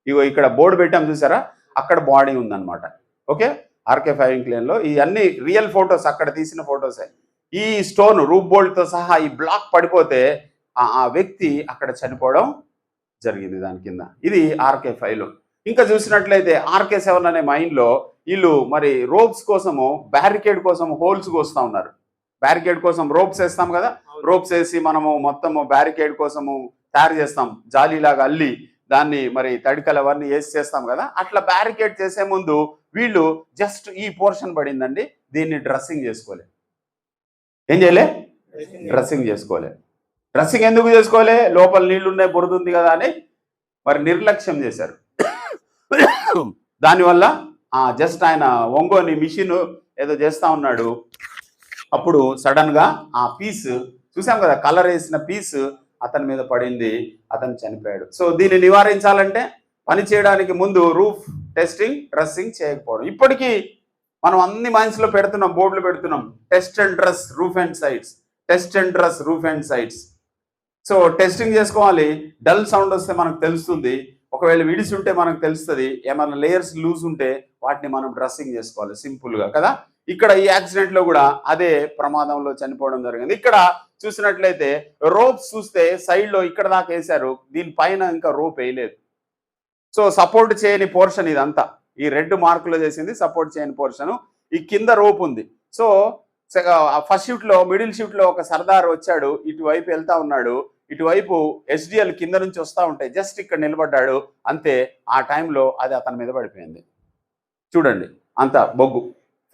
ఇగో ఇక్కడ బోర్డు పెట్టాం చూసారా, అక్కడ బాడీ ఉందన్నమాట. ఓకే, RK5 ఇంక్లైన్లో ఈ అన్ని రియల్ ఫొటోస్, అక్కడ తీసిన ఫొటోసే. ఈ స్టోన్ రూప్ బోల్ట్తో సహా ఈ బ్లాక్ పడిపోతే ఆ వ్యక్తి అక్కడ చనిపోవడం జరిగింది దాని కింద. ఇది RK5లో. ఇంకా చూసినట్లయితే RK7 అనే మైన్లో వీళ్ళు మరి రోప్స్ కోసము, బ్యారికేడ్ కోసం హోల్స్ కోస్తూ ఉన్నారు. బ్యారికేడ్ కోసం రోప్స్ వేస్తాం కదా, రోప్స్ వేసి మనము మొత్తము బ్యారికేడ్ కోసము తయారు చేస్తాం, జాలీలాగా అల్లి దాన్ని మరి తడికలు అవన్నీ వేసి చేస్తాం కదా. అట్లా బ్యారికేడ్ చేసే ముందు వీళ్ళు జస్ట్ ఈ పోర్షన్ పడిందండి, దీన్ని డ్రెస్సింగ్ చేసుకోలే. ఏం చేయలే? డ్రెస్సింగ్ చేసుకోలే. డ్రెస్సింగ్ ఎందుకు చేసుకోలే? లోపల నీళ్లు ఉన్నాయి, బురద ఉంది కదా అని మరి నిర్లక్ష్యం చేశారు. దానివల్ల జస్ట్ ఆయన ఒంగోని మిషన్ ఏదో చేస్తా ఉన్నాడు, అప్పుడు సడన్ గా ఆ పీస్ చూసాం కదా, కలర్ వేసిన పీస్ అతని మీద పడింది, అతను చనిపోయాడు. సో దీన్ని నివారించాలంటే పని చేయడానికి ముందు రూఫ్ టెస్టింగ్, డ్రెస్సింగ్ చేయకపోవడం. ఇప్పటికీ మనం అన్ని మైన్స్ లో పెడుతున్నాం, బోర్డులు పెడుతున్నాం, test and dress roof and sides, test and dress roof and sides. So testing చేసుకోవాలి. డల్ సౌండ్ వస్తే మనకు తెలుస్తుంది, ఒకవేళ విడిసి ఉంటే మనకు తెలుస్తుంది, ఏమైనా లేయర్స్ లూజ్ ఉంటే వాటిని మనం డ్రెస్సింగ్ చేసుకోవాలి సింపుల్గా కదా. ఇక్కడ ఈ యాక్సిడెంట్లో కూడా అదే ప్రమాదంలో చనిపోవడం జరిగింది. ఇక్కడ చూసినట్లయితే రోప్స్ చూస్తే సైడ్లో ఇక్కడ దాకా వేశారు, దీనిపైన ఇంకా రోప్ వేయలేదు. సో సపోర్ట్ చేయని పోర్షన్ ఇదంతా, ఈ రెడ్ మార్కులో చేసింది సపోర్ట్ చేయని పోర్షన్. ఈ కింద రోప్ ఉంది. సో ఫస్ట్ షిఫ్ట్లో, మిడిల్ షిఫ్ట్లో ఒక సర్దార్ వచ్చాడు, ఇటువైపు వెళ్తా ఉన్నాడు, ఇటువైపు SDL కింద నుంచి వస్తూ ఉంటే జస్ట్ ఇక్కడ నిలబడ్డాడు అంతే. ఆ టైంలో అది అతని మీద పడిపోయింది. చూడండి, అంత బొగ్గు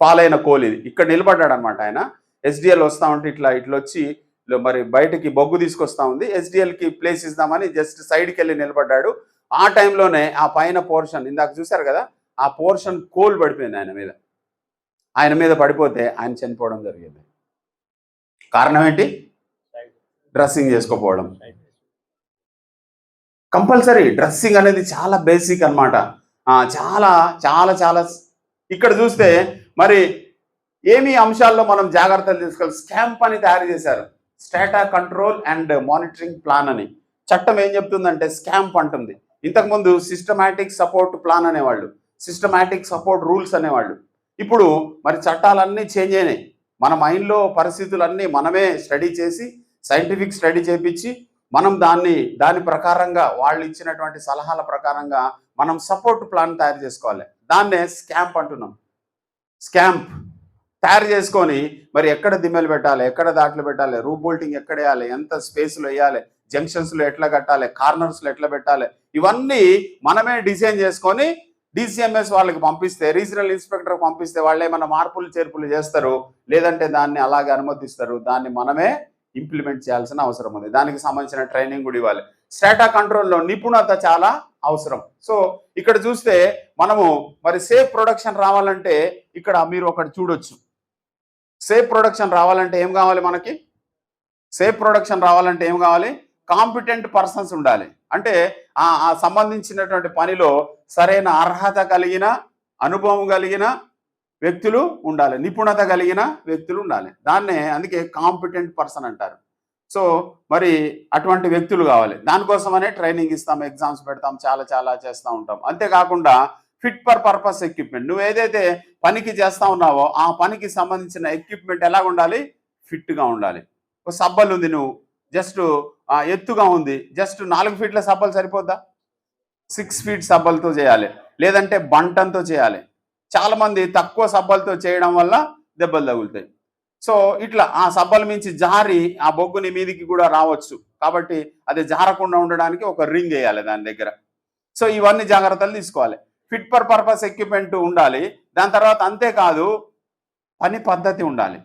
ఫాల్ అయిన కోల్ ఇది. ఇక్కడ నిలబడ్డాడు అనమాట ఆయన. SDL వస్తూ ఉంటే ఇట్లా వచ్చి మరి బయటకి బొగ్గు తీసుకొస్తా ఉంది, SDLకి ప్లేస్ ఇద్దామని జస్ట్ సైడ్కి వెళ్ళి నిలబడ్డాడు. ఆ టైంలోనే ఆ పైన పోర్షన్ ఇందాక చూశారు కదా, ఆ పోర్షన్ కోల్ పడిపోయింది ఆయన మీద పడిపోతే ఆయన చనిపోవడం జరిగింది. కారణం ఏంటి? డ్రెస్సింగ్ చేసుకోపోవడం. కంపల్సరీ డ్రెస్సింగ్ అనేది చాలా బేసిక్ అనమాట. చాలా చాలా చాలా ఇక్కడ చూస్తే మరి ఏమి అంశాల్లో మనం జాగ్రత్తలు తీసుకోవాలి. స్కాంప్ అని తయారు చేశారు, స్టాటా కంట్రోల్ అండ్ మానిటరింగ్ ప్లాన్ అని. చట్టం ఏం చెప్తుందంటే స్కాంప్ అంటుంది. ఇంతకుముందు సిస్టమాటిక్ సపోర్ట్ ప్లాన్ అనేవాళ్ళు, సిస్టమాటిక్ సపోర్ట్ రూల్స్ అనేవాళ్ళు. ఇప్పుడు మరి చట్టాలన్నీ చేంజ్ అయినాయి. మన మైండ్లో పరిస్థితులన్నీ మనమే స్టడీ చేసి, సైంటిఫిక్ స్టడీ చేపించి మనం దాని ప్రకారంగా వాళ్ళు ఇచ్చినటువంటి సలహాల ప్రకారంగా మనం సపోర్ట్ ప్లాన్ తయారు చేసుకోవాలి. దాన్నే స్కాంప్ అంటున్నాం. స్కాంప్ తయారు చేసుకొని మరి ఎక్కడ దిమ్మెలు పెట్టాలి, ఎక్కడ దాట్లు పెట్టాలి, రూప్ బోల్టింగ్ ఎక్కడ వేయాలి, ఎంత స్పేస్లో వేయాలి, జంక్షన్స్లో ఎట్లా కట్టాలి, కార్నర్స్లో ఎట్లా పెట్టాలి, ఇవన్నీ మనమే డిజైన్ చేసుకొని DCMS వాళ్ళకి పంపిస్తే, రీజనల్ ఇన్స్పెక్టర్కి పంపిస్తే వాళ్ళు ఏమైనా మార్పులు చేర్పులు చేస్తారు, లేదంటే దాన్ని అలాగే అనుమతిస్తారు. దాన్ని మనమే ఇంప్లిమెంట్ చేయాల్సిన అవసరం ఉంది. దానికి సంబంధించిన ట్రైనింగ్ కూడా ఇవ్వాలి. స్టాటా కంట్రోల్లో నిపుణత చాలా అవసరం. సో ఇక్కడ చూస్తే మనము మరి సేఫ్ ప్రొడక్షన్ రావాలంటే ఇక్కడ మీరు ఒకటి చూడొచ్చు. సేఫ్ ప్రొడక్షన్ రావాలంటే ఏం కావాలి మనకి? సేఫ్ ప్రొడక్షన్ రావాలంటే ఏం కావాలి? కాంపిటెంట్ పర్సన్స్ ఉండాలి. అంటే ఆ సంబంధించినటువంటి పనిలో సరైన అర్హత కలిగిన, అనుభవం కలిగిన వ్యక్తులు ఉండాలి, నిపుణత కలిగిన వ్యక్తులు ఉండాలి. దాన్నే అందుకే కాంపిటెంట్ పర్సన్ అంటారు. సో మరి అటువంటి వ్యక్తులు కావాలి. దానికోసమనే ట్రైనింగ్ ఇస్తాం, ఎగ్జామ్స్ పెడతాం, చాలా చాలా చేస్తూ ఉంటాం. అంతేకాకుండా ఫిట్ ఫర్ పర్పస్ ఎక్విప్మెంట్, నువ్వు ఏదైతే పనికి చేస్తా ఉన్నావో ఆ పనికి సంబంధించిన ఎక్విప్మెంట్ ఎలా ఉండాలి? ఫిట్గా ఉండాలి. ఒక సబ్బలు ఉంది, నువ్వు జస్ట్ ఎత్తుగా ఉంది, జస్ట్ 4 ఫీట్ల సబ్బలు సరిపోద్దా? 6 ఫీట్ సబ్బలతో చేయాలి, లేదంటే బంటంతో చేయాలి. చాలామంది తక్కువ సబ్బలతో చేయడం వల్ల దెబ్బలు తగులుతాయి. సో ఇట్లా ఆ సబ్బల మించి జారి ఆ బొగ్గుని మీదికి కూడా రావచ్చు. కాబట్టి అది జారకుండా ఉండడానికి ఒక రింగ్ వేయాలి దాని దగ్గర. సో ఇవన్నీ జాగ్రత్తలు తీసుకోవాలి. ఫిట్ ఫర్ పర్పస్ ఎక్విప్మెంట్ ఉండాలి. దాని తర్వాత అంతేకాదు పని పద్ధతి ఉండాలి,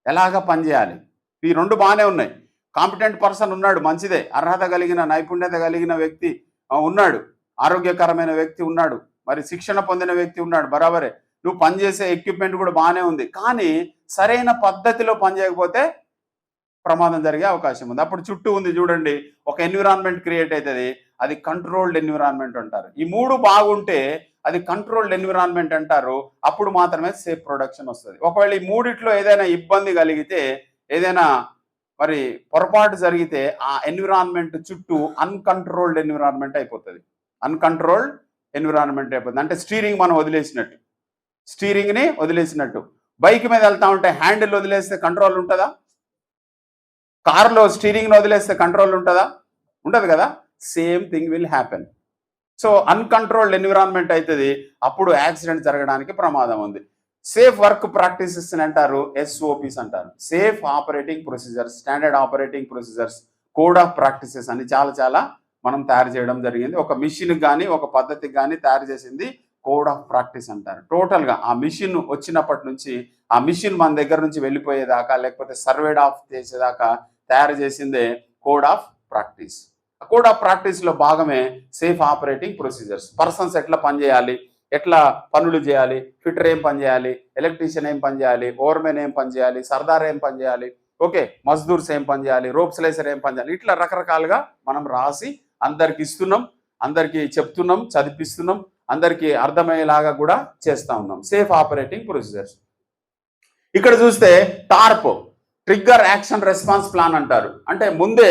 ఎలాగ పని చేయాలి. ఈ 2 బాగానే ఉన్నాయి. కాంపిటెంట్ పర్సన్ ఉన్నాడు, మంచిదే. అర్హత కలిగిన, నైపుణ్యత కలిగిన వ్యక్తి ఉన్నాడు, ఆరోగ్యకరమైన వ్యక్తి ఉన్నాడు, మరి శిక్షణ పొందిన వ్యక్తి ఉన్నాడు, బరాబరే. నువ్వు పనిచేసే ఎక్విప్మెంట్ కూడా బాగానే ఉంది. కానీ సరైన పద్ధతిలో పనిచేయకపోతే ప్రమాదం జరిగే అవకాశం ఉంది. అప్పుడు చుట్టూ ఉంది చూడండి, ఒక ఎన్విరాన్మెంట్ క్రియేట్ అవుతుంది, అది కంట్రోల్డ్ ఎన్విరాన్మెంట్ అంటారు. ఈ 3 బాగుంటే అది కంట్రోల్డ్ ఎన్విరాన్మెంట్ అంటారు. అప్పుడు మాత్రమే సేఫ్ ప్రొడక్షన్ వస్తుంది. ఒకవేళ ఈ 3 ఏదైనా ఇబ్బంది కలిగితే, ఏదైనా మరి పొరపాటు జరిగితే ఆ ఎన్విరాన్మెంట్ చుట్టూ అన్కంట్రోల్డ్ ఎన్విరాన్మెంట్ అయిపోతుంది. అన్కంట్రోల్డ్ ఎన్విరాన్మెంట్ అయిపోతుంది. అంటే స్టీరింగ్ మనం వదిలేసినట్టు, స్టీరింగ్ని వదిలేసినట్టు. బైక్ మీద వెళ్తా ఉంటే హ్యాండిల్ వదిలేస్తే కంట్రోల్ ఉంటుందా? కార్లో స్టీరింగ్ని వదిలేస్తే కంట్రోల్ ఉంటుందా? ఉండదు కదా. Same thing will happen. So uncontrolled environment అవుతుంది, అప్పుడు యాక్సిడెంట్ జరగడానికి ప్రమాదం ఉంది. సేఫ్ వర్క్ ప్రాక్టీసెస్ అంటారు, SOPs అంటారు. Safe operating procedures, standard operating procedures, code of practices అని చాలా మనం తయారు చేయడం జరిగింది. ఒక మిషన్కి కానీ ఒక పద్ధతికి కానీ తయారు చేసింది కోడ్ ఆఫ్ ప్రాక్టీస్ అంటారు. టోటల్గా ఆ మిషన్ వచ్చినప్పటి నుంచి ఆ మిషన్ మన దగ్గర నుంచి వెళ్ళిపోయేదాకా, లేకపోతే సర్వేడ్ ఆఫ్ చేసేదాకా తయారు చేసిందే code of practice. Code of ప్రాక్టీస్లో భాగమే సేఫ్ ఆపరేటింగ్ ప్రొసీజర్స్. పర్సన్స్ ఎట్లా పనిచేయాలి, ఎట్లా పనులు చేయాలి, ఫిటర్ ఏం పని చేయాలి, ఎలక్ట్రీషియన్ ఏం పని చేయాలి, ఓవర్మెన్ ఏం పని చేయాలి, సర్దార్ ఏం పని చేయాలి, ఓకే, మజ్దూర్స్ ఏం పని చేయాలి, రోప్ స్లైసర్ ఏం పని చేయాలి, ఇట్లా రకరకాలుగా మనం రాసి అందరికి ఇస్తున్నాం, అందరికీ చెప్తున్నాం, చదివిస్తున్నాం, అందరికీ అర్థమయ్యేలాగా కూడా చేస్తూ ఉన్నాం. Safe operating procedures. ఇక్కడ చూస్తే tarp, trigger action response plan అంటారు. అంటే ముందే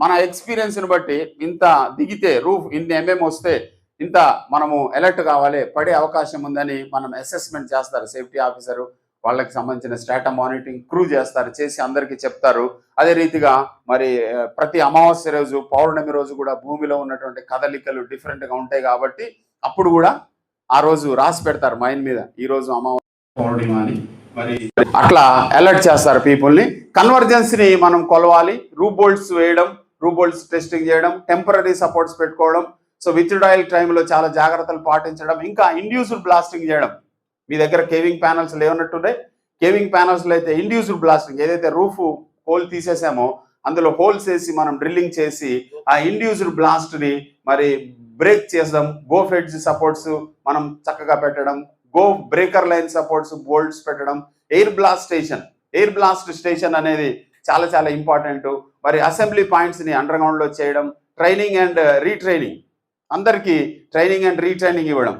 మన ఎక్స్పీరియన్స్ని బట్టి ఇంత దిగితే, రూఫ్ ఇన్ని MM వస్తే ఇంత మనము అలర్ట్ కావాలి, పడే అవకాశం ఉందని మనం అసెస్మెంట్ చేస్తారు. సేఫ్టీ ఆఫీసరు వాళ్ళకి సంబంధించిన స్టాటా మానిటరింగ్ క్రూ చేస్తారు, చేసి అందరికీ చెప్తారు. అదే రీతిగా మరి ప్రతి అమావాస్య రోజు, పౌర్ణమి రోజు కూడా భూమిలో ఉన్నటువంటి కదలికలు డిఫరెంట్గా ఉంటాయి. కాబట్టి అప్పుడు కూడా ఆ రోజు రాసి పెడతారు మైన్ మీద, ఈ రోజు అమావాస్య, పౌర్ణిమ అని. మరి అట్లా అలర్ట్ చేస్తారు పీపుల్ని. కన్వర్జెన్స్ని మనం కొలవాలి, రూప్ బోల్ట్స్ వేయడం, రూప్ బోల్ట్స్ టెస్టింగ్ చేయడం, టెంపరీ సపోర్ట్స్ పెట్టుకోవడం. సో విత్డ్రాయల్ టైంలో చాలా జాగ్రత్తలు పాటించడం. ఇంకా ఇండ్యూస్డ్ బ్లాస్టింగ్ చేయడం. మీ దగ్గర కేవింగ్ ప్యానల్స్ లేవన్నట్టుండే, కేవింగ్ ప్యానల్స్లో అయితే ఇండ్యూస్డ్ బ్లాస్టింగ్, ఏదైతే రూఫ్ హోల్ తీసేసామో అందులో హోల్స్ వేసి మనం డ్రిల్లింగ్ చేసి ఆ ఇండ్యూస్డ్ బ్లాస్ట్ని మరి బ్రేక్ చేద్దాం. గో ఫెడ్జ్ సపోర్ట్స్ మనం చక్కగా పెట్టడం, go breaker line supports, bolts పెట్టడం. ఎయిర్ బ్లాస్ట్ స్టేషన్ అనేది చాలా ఇంపార్టెంట్. మరి అసెంబ్లీ పాయింట్స్ని అండర్ గ్రౌండ్లో చేయడం. ట్రైనింగ్ అండ్ రీట్రైనింగ్, అందరికీ ట్రైనింగ్ అండ్ రీట్రైనింగ్ ఇవ్వడం.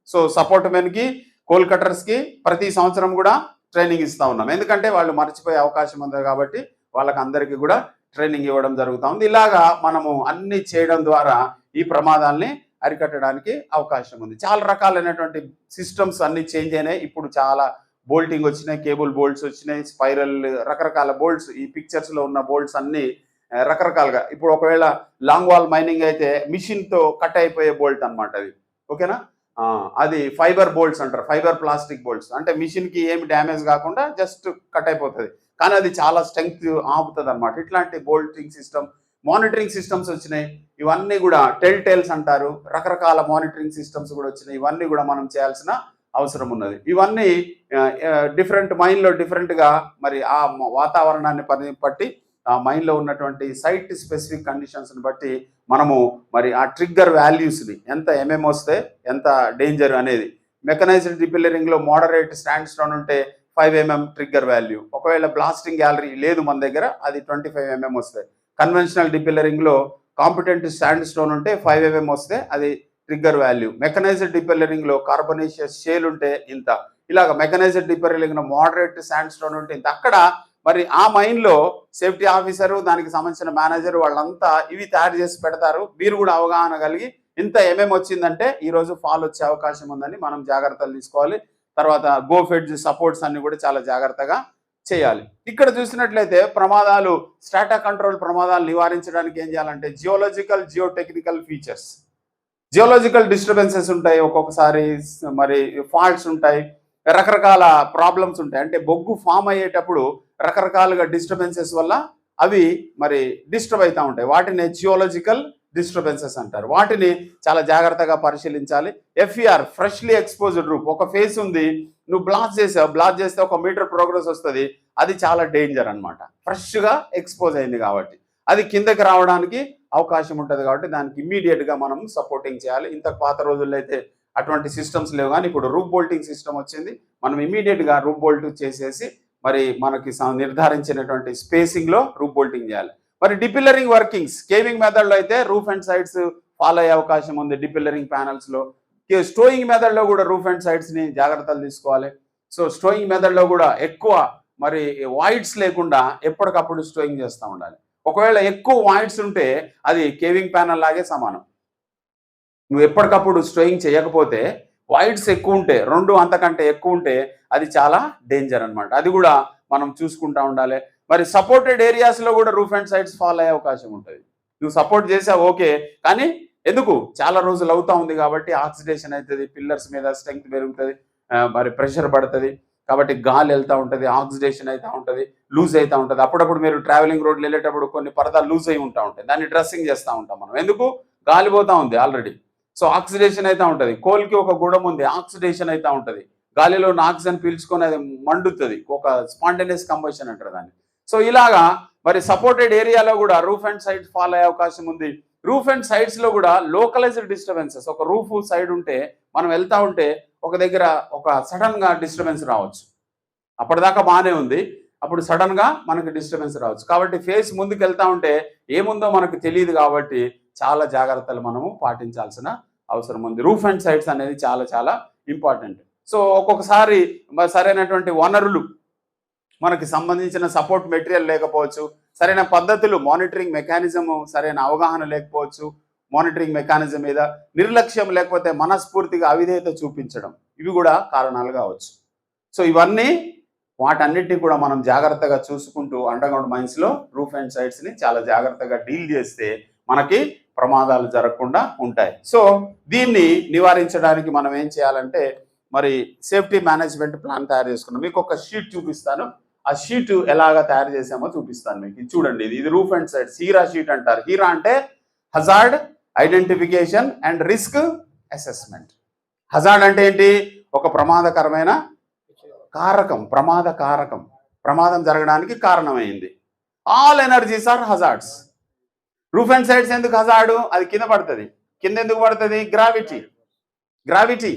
సో సపోర్ట్ మెన్కి, కోల్ కట్టర్స్కి ప్రతి సంవత్సరం కూడా ట్రైనింగ్ ఇస్తూ ఉన్నాం. ఎందుకంటే వాళ్ళు మర్చిపోయే అవకాశం ఉంది కాబట్టి వాళ్ళకి అందరికీ కూడా ట్రైనింగ్ ఇవ్వడం జరుగుతూ ఉంది. ఇలాగా మనము అన్ని చేయడం ద్వారా ఈ ప్రమాదాలని అరికట్టడానికి అవకాశం ఉంది. చాలా రకాలైనటువంటి సిస్టమ్స్ అన్ని చేంజ్ అయినాయి. ఇప్పుడు చాలా బోల్టింగ్ వచ్చినాయి, కేబుల్ బోల్ట్స్ వచ్చినాయి, స్పైరల్, రకరకాల బోల్ట్స్. ఈ పిక్చర్స్లో ఉన్న బోల్ట్స్ అన్ని రకరకాలుగా. ఇప్పుడు ఒకవేళ లాంగ్ వాల్ మైనింగ్ అయితే మిషన్తో కట్ అయిపోయే బోల్ట్ అనమాట అది, ఓకేనా. అది ఫైబర్ బోల్ట్స్ అంటారు, ఫైబర్ ప్లాస్టిక్ బోల్ట్స్. అంటే మిషన్కి ఏమి డ్యామేజ్ కాకుండా జస్ట్ కట్ అయిపోతుంది, కానీ అది చాలా స్ట్రెంగ్త్ ఆపుతుంది అనమాట. ఇట్లాంటి బోల్టింగ్ సిస్టమ్, మానిటరింగ్ సిస్టమ్స్ వచ్చినాయి. ఇవన్నీ కూడా టెల్స్ అంటారు, రకరకాల మానిటరింగ్ సిస్టమ్స్ కూడా వచ్చినాయి. ఇవన్నీ కూడా మనం చేయాల్సిన అవసరం ఉన్నది. ఇవన్నీ డిఫరెంట్ మైన్లో డిఫరెంట్గా మరి ఆ వాతావరణాన్ని బట్టి ఆ మైండ్లో ఉన్నటువంటి సైట్ స్పెసిఫిక్ కండిషన్స్ని బట్టి మనము మరి ఆ ట్రిగ్గర్ వాల్యూస్ని ఎంత వస్తే ఎంత డేంజర్ అనేది. మెకనైజ్డ్ డిపిల్లరింగ్లో మోడరేట్ స్టాండ్ స్టోన్ ఉంటే 5 mm ట్రిగ్గర్ వాల్యూ. ఒకవేళ బ్లాస్టింగ్ గ్యాలరీ లేదు మన దగ్గర, అది 25 mm వస్తాయి. కన్వెన్షనల్ డిపిల్లరింగ్లో కాంపిటెంట్ స్టాండ్ స్టోన్ ఉంటే 5 mm వస్తే అది ట్రిగ్గర్ వాల్యూ. మెకనైజ్డ్ డిపిల్లరింగ్లో కార్బోనేషియస్ షేల్ ఉంటే ఇంత. ఇలాగ మెకనైజ్డ్ డిపిల్లరింగ్లో మోడరేట్ స్టాండ్ స్టోన్ ఉంటే ఇంత. అక్కడ మరి ఆ మైండ్లో సేఫ్టీ ఆఫీసరు, దానికి సంబంధించిన మేనేజర్ వాళ్ళంతా ఇవి తయారు చేసి పెడతారు. మీరు కూడా అవగాహన కలిగి ఇంత వచ్చిందంటే ఈరోజు ఫాల్ వచ్చే అవకాశం ఉందని మనం జాగ్రత్తలు తీసుకోవాలి. తర్వాత గో ఫెడ్జ్ సపోర్ట్స్ అన్ని కూడా చాలా జాగ్రత్తగా చేయాలి. ఇక్కడ చూసినట్లయితే ప్రమాదాలు, స్ట్రాటా కంట్రోల్ ప్రమాదాలు నివారించడానికి ఏం చేయాలంటే geological, geotechnical features. Geological disturbances ఉంటాయి, ఒక్కొక్కసారి మరి ఫాల్ట్స్ ఉంటాయి, రకరకాల ప్రాబ్లమ్స్ ఉంటాయి. అంటే బొగ్గు ఫామ్ అయ్యేటప్పుడు రకరకాలుగా డిస్టర్బెన్సెస్ వల్ల అవి మరి డిస్టర్బ్ అవుతూ ఉంటాయి. వాటిని జియోలాజికల్ డిస్టర్బెన్సెస్ అంటారు. వాటిని చాలా జాగ్రత్తగా పరిశీలించాలి. FER freshly exposed roof. ఒక ఫేస్ ఉంది, నువ్వు బ్లాస్ట్ చేస్తే 1 మీటర్ ప్రోగ్రెస్ వస్తుంది, అది చాలా డేంజర్ అనమాట. ఫ్రెష్గా ఎక్స్పోజ్ అయింది కాబట్టి అది కిందకి రావడానికి అవకాశం ఉంటుంది. కాబట్టి దానికి ఇమ్మీడియట్గా మనం సపోర్టింగ్ చేయాలి. ఇంత పాత రోజుల్లో అయితే అటువంటి సిస్టమ్స్ లేవు, కానీ ఇప్పుడు రూఫ్ బోల్టింగ్ సిస్టమ్ వచ్చింది. మనం ఇమ్మీడియట్గా రూఫ్ బోల్ట్ చేసేసి మరి మనకి నిర్ధారించినటువంటి స్పేసింగ్లో రూఫ్ బోల్టింగ్ చేయాలి. మరి డిపిల్లరింగ్ వర్కింగ్స్, కేవింగ్ మెథడ్లో అయితే రూఫ్ అండ్ సైడ్స్ ఫాల్ అయ్యే అవకాశం ఉంది డిపిల్లరింగ్ ప్యానల్స్లో. స్టోయింగ్ మెథడ్లో కూడా రూఫ్ అండ్ సైడ్స్ని జాగ్రత్తలు తీసుకోవాలి. సో స్టోయింగ్ మెథడ్లో కూడా ఎక్కువ మరి వాయిడ్స్ లేకుండా ఎప్పటికప్పుడు స్టోయింగ్ చేస్తూ ఉండాలి. ఒకవేళ ఎక్కువ వాయిడ్స్ ఉంటే అది కేవింగ్ ప్యానల్ లాగే సమానం. నువ్వు ఎప్పటికప్పుడు స్టోయింగ్ చేయకపోతే వాయిడ్స్ ఎక్కువ ఉంటే, 2 అంతకంటే ఎక్కువ ఉంటే అది చాలా డేంజర్ అనమాట. అది కూడా మనం చూసుకుంటూ ఉండాలి. మరి సపోర్టెడ్ ఏరియాస్లో కూడా రూఫ్ అండ్ సైడ్స్ ఫాల్ అయ్యే అవకాశం ఉంటుంది. నువ్వు సపోర్ట్ చేసావు ఓకే, కానీ ఎందుకు చాలా రోజులు అవుతా ఉంది కాబట్టి ఆక్సిడేషన్ అవుతుంది, పిల్లర్స్ మీద స్ట్రెంగ్త్ పెరుగుతుంది, మరి ప్రెషర్ పడుతుంది, కాబట్టి గాలి వెళ్తూ ఉంటుంది, ఆక్సిడేషన్ అవుతూ ఉంటుంది, లూజ్ అవుతూ ఉంటుంది. అప్పుడప్పుడు మీరు ట్రావెలింగ్ రోడ్లు వెళ్ళేటప్పుడు కొన్ని పరదాలు లూజ్ అయి ఉంటా ఉంటాయి, దాన్ని డ్రెస్సింగ్ చేస్తూ ఉంటాం మనం. ఎందుకు? గాలి పోతూ ఉంది ఆల్రెడీ, సో ఆక్సిడేషన్ అవుతూ ఉంటుంది. కోల్కి ఒక గుణం ఉంది, ఆక్సిడేషన్ అవుతూ ఉంటుంది, గాలిలో ఉన్న ఆక్సిజన్ పీల్చుకొని అది మండుతుంది, ఒక స్పాంటేనియస్ కంబషన్ అంటారు దాన్ని. సో ఇలాగా మరి సపోర్టెడ్ ఏరియాలో కూడా రూఫ్ అండ్ సైడ్ ఫాల్ అయ్యే అవకాశం ఉంది. రూఫ్ అండ్ సైడ్స్లో కూడా లోకలైజ్డ్ డిస్టర్బెన్సెస్, ఒక రూఫ్ సైడ్ ఉంటే మనం వెళ్తూ ఉంటే ఒక దగ్గర ఒక సడన్గా డిస్టర్బెన్స్ రావచ్చు. అప్పటిదాకా బాగానే ఉంది, అప్పుడు సడన్గా మనకు డిస్టర్బెన్స్ రావచ్చు. కాబట్టి ఫేస్ ముందుకు వెళ్తూ ఉంటే ఏముందో మనకు తెలియదు, కాబట్టి చాలా జాగ్రత్తలు మనము పాటించాల్సిన అవసరం ఉంది. రూఫ్ అండ్ సైడ్స్ అనేది చాలా చాలా ఇంపార్టెంట్. సో ఒక్కొక్కసారి సరైనటువంటి వనరులు, మనకి సంబంధించిన సపోర్ట్ మెటీరియల్ లేకపోవచ్చు, సరైన పద్ధతులు, మానిటరింగ్ మెకానిజం సరైన అవగాహన లేకపోవచ్చు, మానిటరింగ్ మెకానిజం మీద నిర్లక్ష్యం, లేకపోతే మనస్ఫూర్తిగా అవిధేయత చూపించడం, ఇవి కూడా కారణాలు కావచ్చు. సో ఇవన్నీ వాటన్నిటిని కూడా మనం జాగ్రత్తగా చూసుకుంటూ అండర్గ్రౌండ్ మైన్స్లో రూఫ్ అండ్ సైడ్స్ని చాలా జాగ్రత్తగా డీల్ చేస్తే మనకి ప్రమాదాలు జరగకుండా ఉంటాయి. సో దీన్ని నివారించడానికి మనం ఏం చేయాలంటే మరి సేఫ్టీ మేనేజ్మెంట్ ప్లాన్ తయారు చేసుకున్నాం. మీకు ఒక షీట్ చూపిస్తాను, ఆ షీట్ ఎలాగ తయారు చేసామో చూపిస్తాను మీకు. చూడండి, ఇది roof and sides HIRA sheet అంటారు. హీరా అంటే hazard identification and risk assessment. Hazard అంటే ఏంటి? ఒక ప్రమాదకరమైన కారకం, ప్రమాదం జరగడానికి కారణమైంది. All energies are hazards. Roof and sides ఎందుకు హజార్డు? అది కింద పడుతుంది. కింద ఎందుకు పడుతుంది? గ్రావిటీ.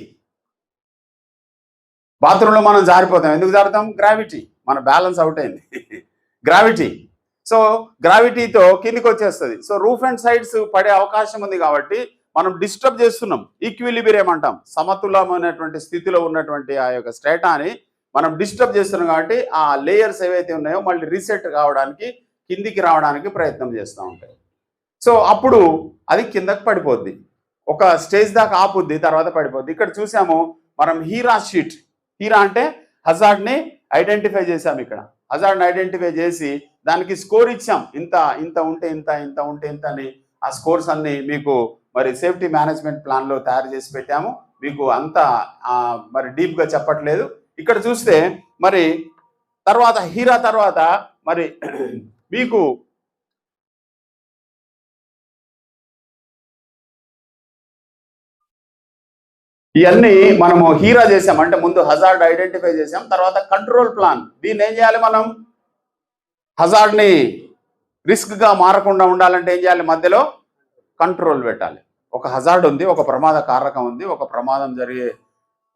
బాత్రూంలో మనం జారిపోతాం, ఎందుకు జారుతాం? గ్రావిటీ. మన బ్యాలెన్స్ అవుట్ అయింది, గ్రావిటీ. సో గ్రావిటీతో కిందికి వచ్చేస్తుంది. సో రూఫ్ అండ్ సైడ్స్ పడే అవకాశం ఉంది కాబట్టి మనం డిస్టర్బ్ చేస్తున్నాం. ఈక్విలిబ్రియం అంటాం, సమతులమైనటువంటి స్థితిలో ఉన్నటువంటి ఆ యొక్క స్ట్రేటాని మనం డిస్టర్బ్ చేస్తున్నాం. కాబట్టి ఆ లేయర్స్ ఏవైతే ఉన్నాయో మళ్ళీ రీసెట్ కావడానికి, కిందికి రావడానికి ప్రయత్నం చేస్తూ ఉంటాయి. సో అప్పుడు అది కిందకి పడిపోద్ది, ఒక స్టేజ్ దాకా ఆపుద్ది, తర్వాత పడిపోద్ది. ఇక్కడ చూసాము మనం హీరా షీట్. హీరా అంటే హజార్డ్ని ఐడెంటిఫై చేసాం. ఇక్కడ హజార్డ్ని ఐడెంటిఫై చేసి దానికి స్కోర్ ఇచ్చాం, ఇంత ఉంటే ఇంత అని. ఆ స్కోర్స్ అన్ని మీకు మరి సేఫ్టీ మేనేజ్మెంట్ ప్లాన్లో తయారు చేసి పెట్టాము. మీకు అంత మరి డీప్గా చెప్పట్లేదు. ఇక్కడ చూస్తే మరి తర్వాత హీరా తర్వాత మరి మీకు ఇవన్నీ మనము హీరా చేసాం, అంటే ముందు హజార్డ్ ఐడెంటిఫై చేసాం, తర్వాత కంట్రోల్ ప్లాన్. దీన్ని ఏం చేయాలి? మనం హజార్డ్ని రిస్క్గా మారకుండా ఉండాలంటే ఏం చేయాలి? మధ్యలో కంట్రోల్ పెట్టాలి. ఒక హజార్డ్ ఉంది, ఒక ప్రమాద కారకం ఉంది, ఒక ప్రమాదం జరిగే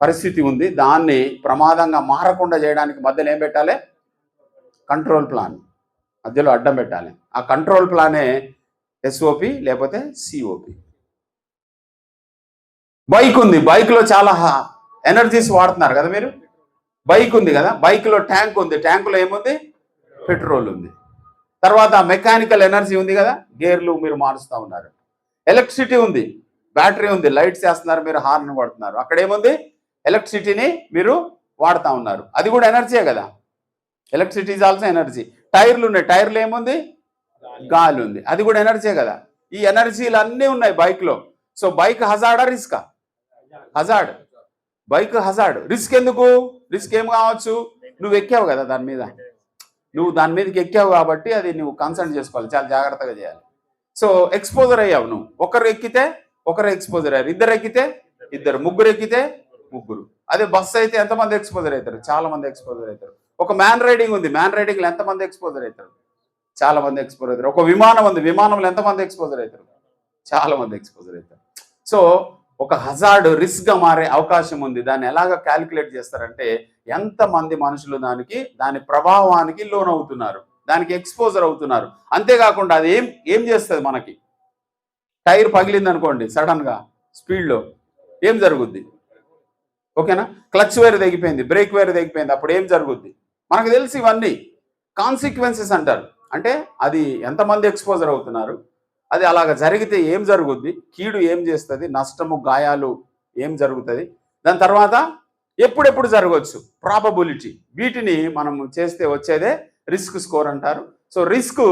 పరిస్థితి ఉంది. దాన్ని ప్రమాదంగా మారకుండా చేయడానికి మధ్యలో ఏం పెట్టాలి? Control plan. మధ్యలో అడ్డం పెట్టాలి. ఆ కంట్రోల్ ప్లానే ఎస్ఓపి లేకపోతే సిఓపి. బైక్ ఉంది, బైక్లో చాలా ఎనర్జీస్ వాడుతున్నారు కదా మీరు. బైక్ ఉంది కదా, బైక్లో ట్యాంక్ ఉంది, ట్యాంకులో ఏముంది? పెట్రోల్ ఉంది. తర్వాత మెకానికల్ ఎనర్జీ ఉంది కదా, గేర్లు మీరు మారుస్తూ ఉన్నారు. ఎలక్ట్రిసిటీ ఉంది, బ్యాటరీ ఉంది, లైట్స్ వేస్తున్నారు, మీరు హార్న్ వాడుతున్నారు. అక్కడ ఏముంది? ఎలక్ట్రిసిటీని మీరు వాడుతూ ఉన్నారు. అది కూడా ఎనర్జీయే కదా. Electricity is also energy. టైర్లు ఉన్నాయి, టైర్లు ఏముంది? గాలి ఉంది, అది కూడా ఎనర్జీయే కదా. ఈ ఎనర్జీలు అన్నీ ఉన్నాయి బైక్లో. సో బైక్ హజార్డా రిస్కా? హజార్డ్. Bike hazard. రిస్క్ ఎందుకు? రిస్క్ ఏం కావచ్చు? నువ్వు ఎక్కావు కదా దాని మీద, నువ్వు దాని మీదకి ఎక్కావు కాబట్టి అది నువ్వు కన్సల్ట్ చేసుకోవాలి, చాలా జాగ్రత్తగా చేయాలి. సో ఎక్స్పోజర్ అయ్యావు నువ్వు. ఒకరు ఎక్కితే ఒకరు ఎక్స్పోజర్ అయ్యారు, ఇద్దరు ఎక్కితే ఇద్దరు, ముగ్గురు ఎక్కితే ముగ్గురు. అదే బస్సు అయితే ఎంతమంది ఎక్స్పోజర్ అవుతారు? చాలా మంది ఎక్స్పోజర్ అవుతారు. ఒక మ్యాన్ రైడింగ్ ఉంది, మ్యాన్ రైడింగ్లో ఎంతమంది ఎక్స్పోజర్ అవుతారు? చాలా మంది ఎక్స్పోజర్ అవుతారు. ఒక విమానం ఉంది, విమానంలో ఎంతమంది ఎక్స్పోజర్ అవుతారు? చాలా మంది ఎక్స్పోజర్ అవుతారు. సో ఒక హజార్డ్ రిస్క్గా మారే అవకాశం ఉంది. దాన్ని ఎలాగ క్యాలిక్యులేట్ చేస్తారంటే ఎంతమంది మనుషులు దాని ప్రభావానికి లోన్ అవుతున్నారు, దానికి ఎక్స్పోజర్ అవుతున్నారు. అంతేకాకుండా అది ఏం చేస్తుంది? మనకి టైర్ పగిలింది అనుకోండి సడన్గా స్పీడ్లో, ఏం జరుగుద్ది? ఓకేనా? క్లచ్ వైర్ తెగిపోయింది, బ్రేక్ వైర్ తెగిపోయింది, అప్పుడు ఏం జరుగుద్ది? మనకు తెలిసి ఇవన్నీ కాన్సిక్వెన్సెస్ అంటారు. అంటే అది ఎంతమంది ఎక్స్పోజర్ అవుతున్నారు, అది అలాగ జరిగితే ఏం జరుగుద్ది, కీడు ఏం చేస్తుంది, నష్టము గాయాలు ఏం జరుగుతుంది, దాని తర్వాత ఎప్పుడెప్పుడు జరగవచ్చు, ప్రాబబిలిటీ. వీటిని మనం చేస్తే వచ్చేదే రిస్క్ స్కోర్ అంటారు. సో రిస్క్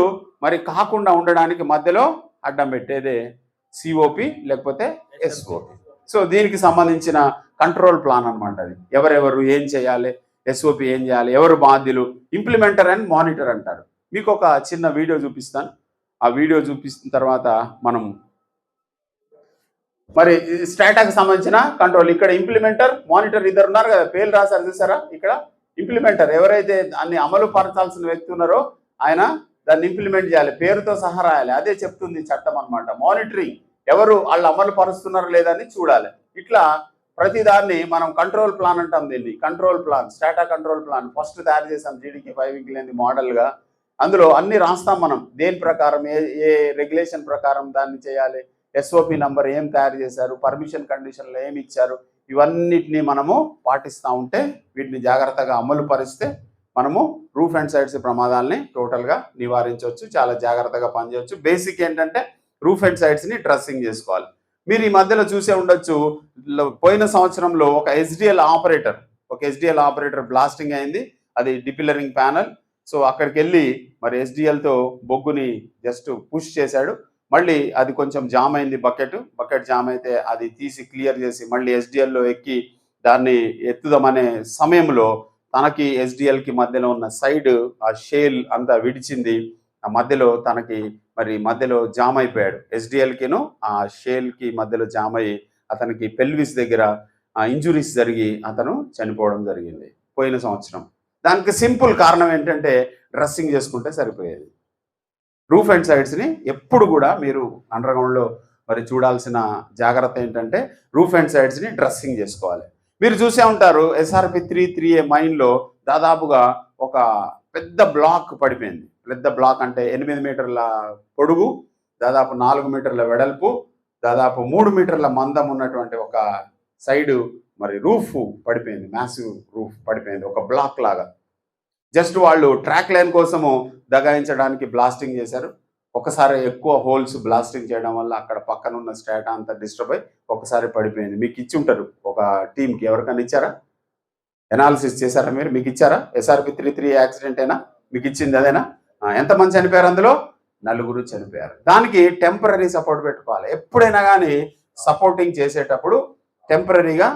మరి కాకుండా ఉండడానికి మధ్యలో అడ్డం పెట్టేదే సిఓపి లేకపోతే ఎస్ఓపి. సో దీనికి సంబంధించిన కంట్రోల్ ప్లాన్ అనమాట. అది ఎవరెవరు ఏం చేయాలి, ఎస్ఓపి ఏం చేయాలి, ఎవరు బాధ్యులు, ఇంప్లిమెంటర్ అండ్ మానిటర్ అంటారు. మీకు ఒక చిన్న వీడియో చూపిస్తాను. ఆ వీడియో చూపిస్తున్న తర్వాత మనం మరి స్టాటాకి సంబంధించిన కంట్రోల్, ఇక్కడ ఇంప్లిమెంటర్ మానిటర్ ఇద్దరు ఉన్నారు కదా, పేర్లు రాశారు చూసారా. ఇక్కడ ఇంప్లిమెంటర్ ఎవరైతే దాన్ని అమలు పరచాల్సిన వ్యక్తి ఉన్నారో ఆయన దాన్ని ఇంప్లిమెంట్ చేయాలి, పేరుతో సహా రాయాలి. అదే చెప్తుంది చట్టం అనమాట. మానిటరింగ్ ఎవరు వాళ్ళు అమలు పరుస్తున్నారో లేదని చూడాలి. ఇట్లా ప్రతిదాన్ని మనం కంట్రోల్ ప్లాన్ అంటాం. దీన్ని control plan, strata control plan first తయారు చేసాం జీడీకి 5 ఇంక్లైన్ మోడల్గా. అందులో అన్ని రాస్తాం మనం, దేని ప్రకారం ఏ రెగ్యులేషన్ ప్రకారం దాన్ని చేయాలి, ఎస్ఓపి నంబర్ ఏం తయారు చేశారు, పర్మిషన్ కండిషన్లు ఏమి ఇచ్చారు, ఇవన్నిటిని మనము పాటిస్తూ ఉంటే వీటిని జాగ్రత్తగా అమలు పరిస్తే మనము రూఫ్ అండ్ సైడ్స్ ప్రమాదాలని టోటల్గా నివారించవచ్చు, చాలా జాగ్రత్తగా పనిచేయవచ్చు. బేసిక్ ఏంటంటే రూఫ్ అండ్ సైడ్స్ని డ్రెస్సింగ్ చేసుకోవాలి. మీరు ఈ మధ్యలో చూసే ఉండొచ్చు, పోయిన సంవత్సరంలో ఒక ఎస్డిఎల్ ఆపరేటర్ బ్లాస్టింగ్ అయింది. అది డిపిల్లరింగ్ ప్యానల్. సో అక్కడికి వెళ్ళి మరి ఎస్డిఎల్తో బొగ్గుని జస్ట్ పుష్ చేశాడు. మళ్ళీ అది కొంచెం జామ్ అయింది, బకెట్ జామ్ అయితే అది తీసి క్లియర్ చేసి మళ్ళీ ఎస్డిఎల్లో ఎక్కి దాన్ని ఎత్తుదామనే సమయంలో తనకి ఎస్డిఎల్కి మధ్యలో ఉన్న సైడ్ ఆ షేల్ అంతా విడిచింది. ఆ మధ్యలో తనకి మధ్యలో జామ్ అయిపోయాడు. ఎస్డిఎల్కిను ఆ షేల్కి మధ్యలో జామ్ అయ్యి అతనికి పెల్విస్ దగ్గర ఇంజురీస్ జరిగి అతను చనిపోవడం జరిగింది పోయిన సంవత్సరం. దానికి సింపుల్ కారణం ఏంటంటే డ్రెస్సింగ్ చేసుకుంటే సరిపోయేది. రూఫ్ అండ్ సైడ్స్ని ఎప్పుడు కూడా మీరు అండర్గ్రౌండ్లో మరి చూడాల్సిన జాగ్రత్త ఏంటంటే రూఫ్ అండ్ సైడ్స్ని డ్రెస్సింగ్ చేసుకోవాలి. మీరు చూసే ఉంటారు ఎస్ఆర్పి 3A మైన్లో దాదాపుగా ఒక పెద్ద బ్లాక్ పడిపోయింది. పెద్ద బ్లాక్ అంటే 8 మీటర్ల పొడుగు, దాదాపు 4 మీటర్ల వెడల్పు, దాదాపు 3 మీటర్ల మందం ఉన్నటువంటి ఒక సైడు మరి రూఫ్ పడిపోయింది, మ్యాసివ్ రూఫ్ పడిపోయింది, ఒక బ్లాక్ లాగా. జస్ట్ వాళ్ళు ట్రాక్ లైన్ కోసము దగాయించడానికి బ్లాస్టింగ్ చేశారు. ఒకసారి ఎక్కువ హోల్స్ బ్లాస్టింగ్ చేయడం వల్ల అక్కడ పక్కన ఉన్న స్టాటా అంతా డిస్టర్బ్ అయ్యి ఒకసారి పడిపోయింది. మీకు ఇచ్చి ఉంటారు ఒక టీంకి, ఎవరికైనా ఇచ్చారా? ఎనాలిసిస్ చేశారా మీరు? మీకు ఇచ్చారా? ఎస్ఆర్పి 3 యాక్సిడెంట్ అయినా మీకు ఇచ్చింది అదేనా? ఎంతమంది చనిపోయారు? అందులో 4 చనిపోయారు. దానికి టెంపరీ సపోర్ట్ పెట్టుకోవాలి. ఎప్పుడైనా కానీ సపోర్టింగ్ చేసేటప్పుడు టెంపరీగా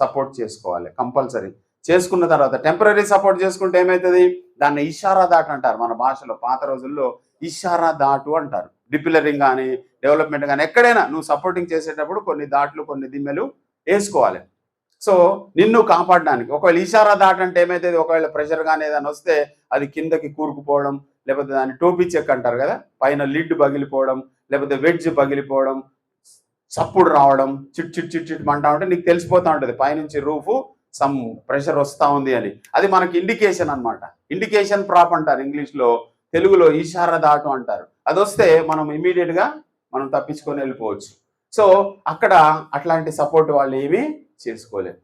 సపోర్ట్ చేసుకోవాలి, కంపల్సరీ. చేసుకున్న తర్వాత టెంపరీ సపోర్ట్ చేసుకుంటే ఏమవుతుంది? దాన్ని ఇషారా దాటు అంటారు మన భాషలో. పాత రోజుల్లో ఇషారా దాటు అంటారు. డిపిల్లరింగ్ కానీ డెవలప్మెంట్ కానీ ఎక్కడైనా నువ్వు సపోర్టింగ్ చేసేటప్పుడు కొన్ని దాట్లు కొన్ని దిమ్మెలు వేసుకోవాలి. సో నిన్ను కాపాడడానికి ఒకవేళ ఇషారా దాట్ అంటే ఏమైతుంది, ఒకవేళ ప్రెషర్ కానీ ఏదైనా వస్తే అది కిందకి కూరుకుపోవడం, లేకపోతే దాన్ని టోపీ చెక్ అంటారు కదా, పైన లిడ్ పగిలిపోవడం, లేకపోతే వెడ్జ్ పగిలిపోవడం, చప్పుడు రావడం, చిట్ చిట్ చిట్ చిట్ అంటా ఉంటే నీకు తెలిసిపోతూ ఉంటుంది పైనుంచి రూఫ్ సమ్ ప్రెషర్ వస్తూ ఉంది అని. అది మనకి ఇండికేషన్ అనమాట. ఇండికేషన్ ప్రాప్ అంటారు ఇంగ్లీష్లో, తెలుగులో ఇషారా దాటు అంటారు. అది వస్తే మనం ఇమీడియట్గా మనం తప్పించుకొని వెళ్ళిపోవచ్చు. సో అక్కడ అట్లాంటి సపోర్ట్ వాళ్ళు ఏమీ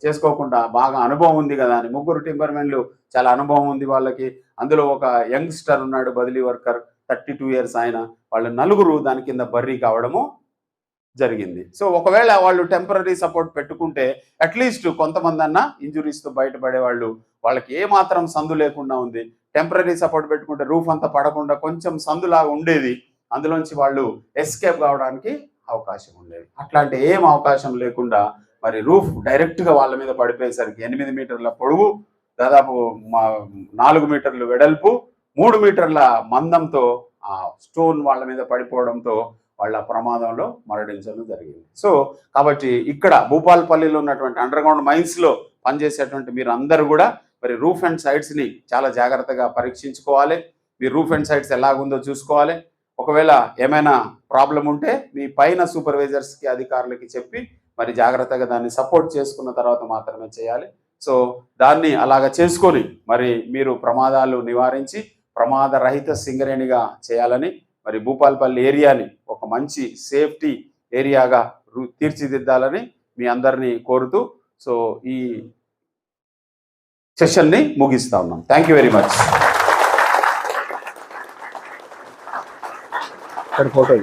చేసుకోకుండా బాగా అనుభవం ఉంది కదా అని, ముగ్గురు టింబర్మెన్లు చాలా అనుభవం ఉంది వాళ్ళకి. అందులో ఒక యంగ్స్టర్ ఉన్నాడు బదిలీ వర్కర్, 32 years ఆయన. వాళ్ళు నలుగురు దాని కింద బర్రీ కావడము జరిగింది. సో ఒకవేళ వాళ్ళు టెంపరీ సపోర్ట్ పెట్టుకుంటే అట్లీస్ట్ కొంతమంది అన్న ఇంజురీస్తో బయటపడే వాళ్ళు, వాళ్ళకి ఏమాత్రం సందు లేకుండా ఉంది. టెంపరీ సపోర్ట్ పెట్టుకుంటే రూఫ్ అంతా పడకుండా కొంచెం సందులాగా ఉండేది, అందులోంచి వాళ్ళు ఎస్కేప్ కావడానికి అవకాశం ఉండేది. అట్లాంటి ఏం అవకాశం లేకుండా మరి రూఫ్ డైరెక్ట్గా వాళ్ళ మీద పడిపోయేసరికి 8 మీటర్ల పొడవు, దాదాపు 4 మీటర్లు వెడల్పు, 3 మీటర్ల మందంతో ఆ స్టోన్ వాళ్ళ మీద పడిపోవడంతో వాళ్ళ ప్రమాదంలో మరణించడం జరిగింది. సో కాబట్టి ఇక్కడ భూపాలపల్లిలో ఉన్నటువంటి అండర్గ్రౌండ్ మైన్స్లో పనిచేసేటువంటి మీరు అందరూ కూడా మరి రూఫ్ అండ్ సైడ్స్ని చాలా జాగ్రత్తగా పరీక్షించుకోవాలి. మీ రూఫ్ అండ్ సైడ్స్ ఎలాగుందో చూసుకోవాలి. ఒకవేళ ఏమైనా ప్రాబ్లం ఉంటే మీ పైన సూపర్వైజర్స్కి, అధికారులకి చెప్పి మరి జాగ్రత్తగా దాన్ని సపోర్ట్ చేసుకున్న తర్వాత మాత్రమే చేయాలి. సో దాన్ని అలాగ చేసుకొని మరి మీరు ప్రమాదాలు నివారించి ప్రమాద రహిత సింగరేణిగా చేయాలని, మరి భూపాలపల్లి ఏరియాని ఒక మంచి సేఫ్టీ ఏరియాగా తీర్చిదిద్దాలని మీ అందరినీ కోరుతూ సో ఈ సెషన్ని ముగిస్తా ఉన్నాం. Thank you very much. Photo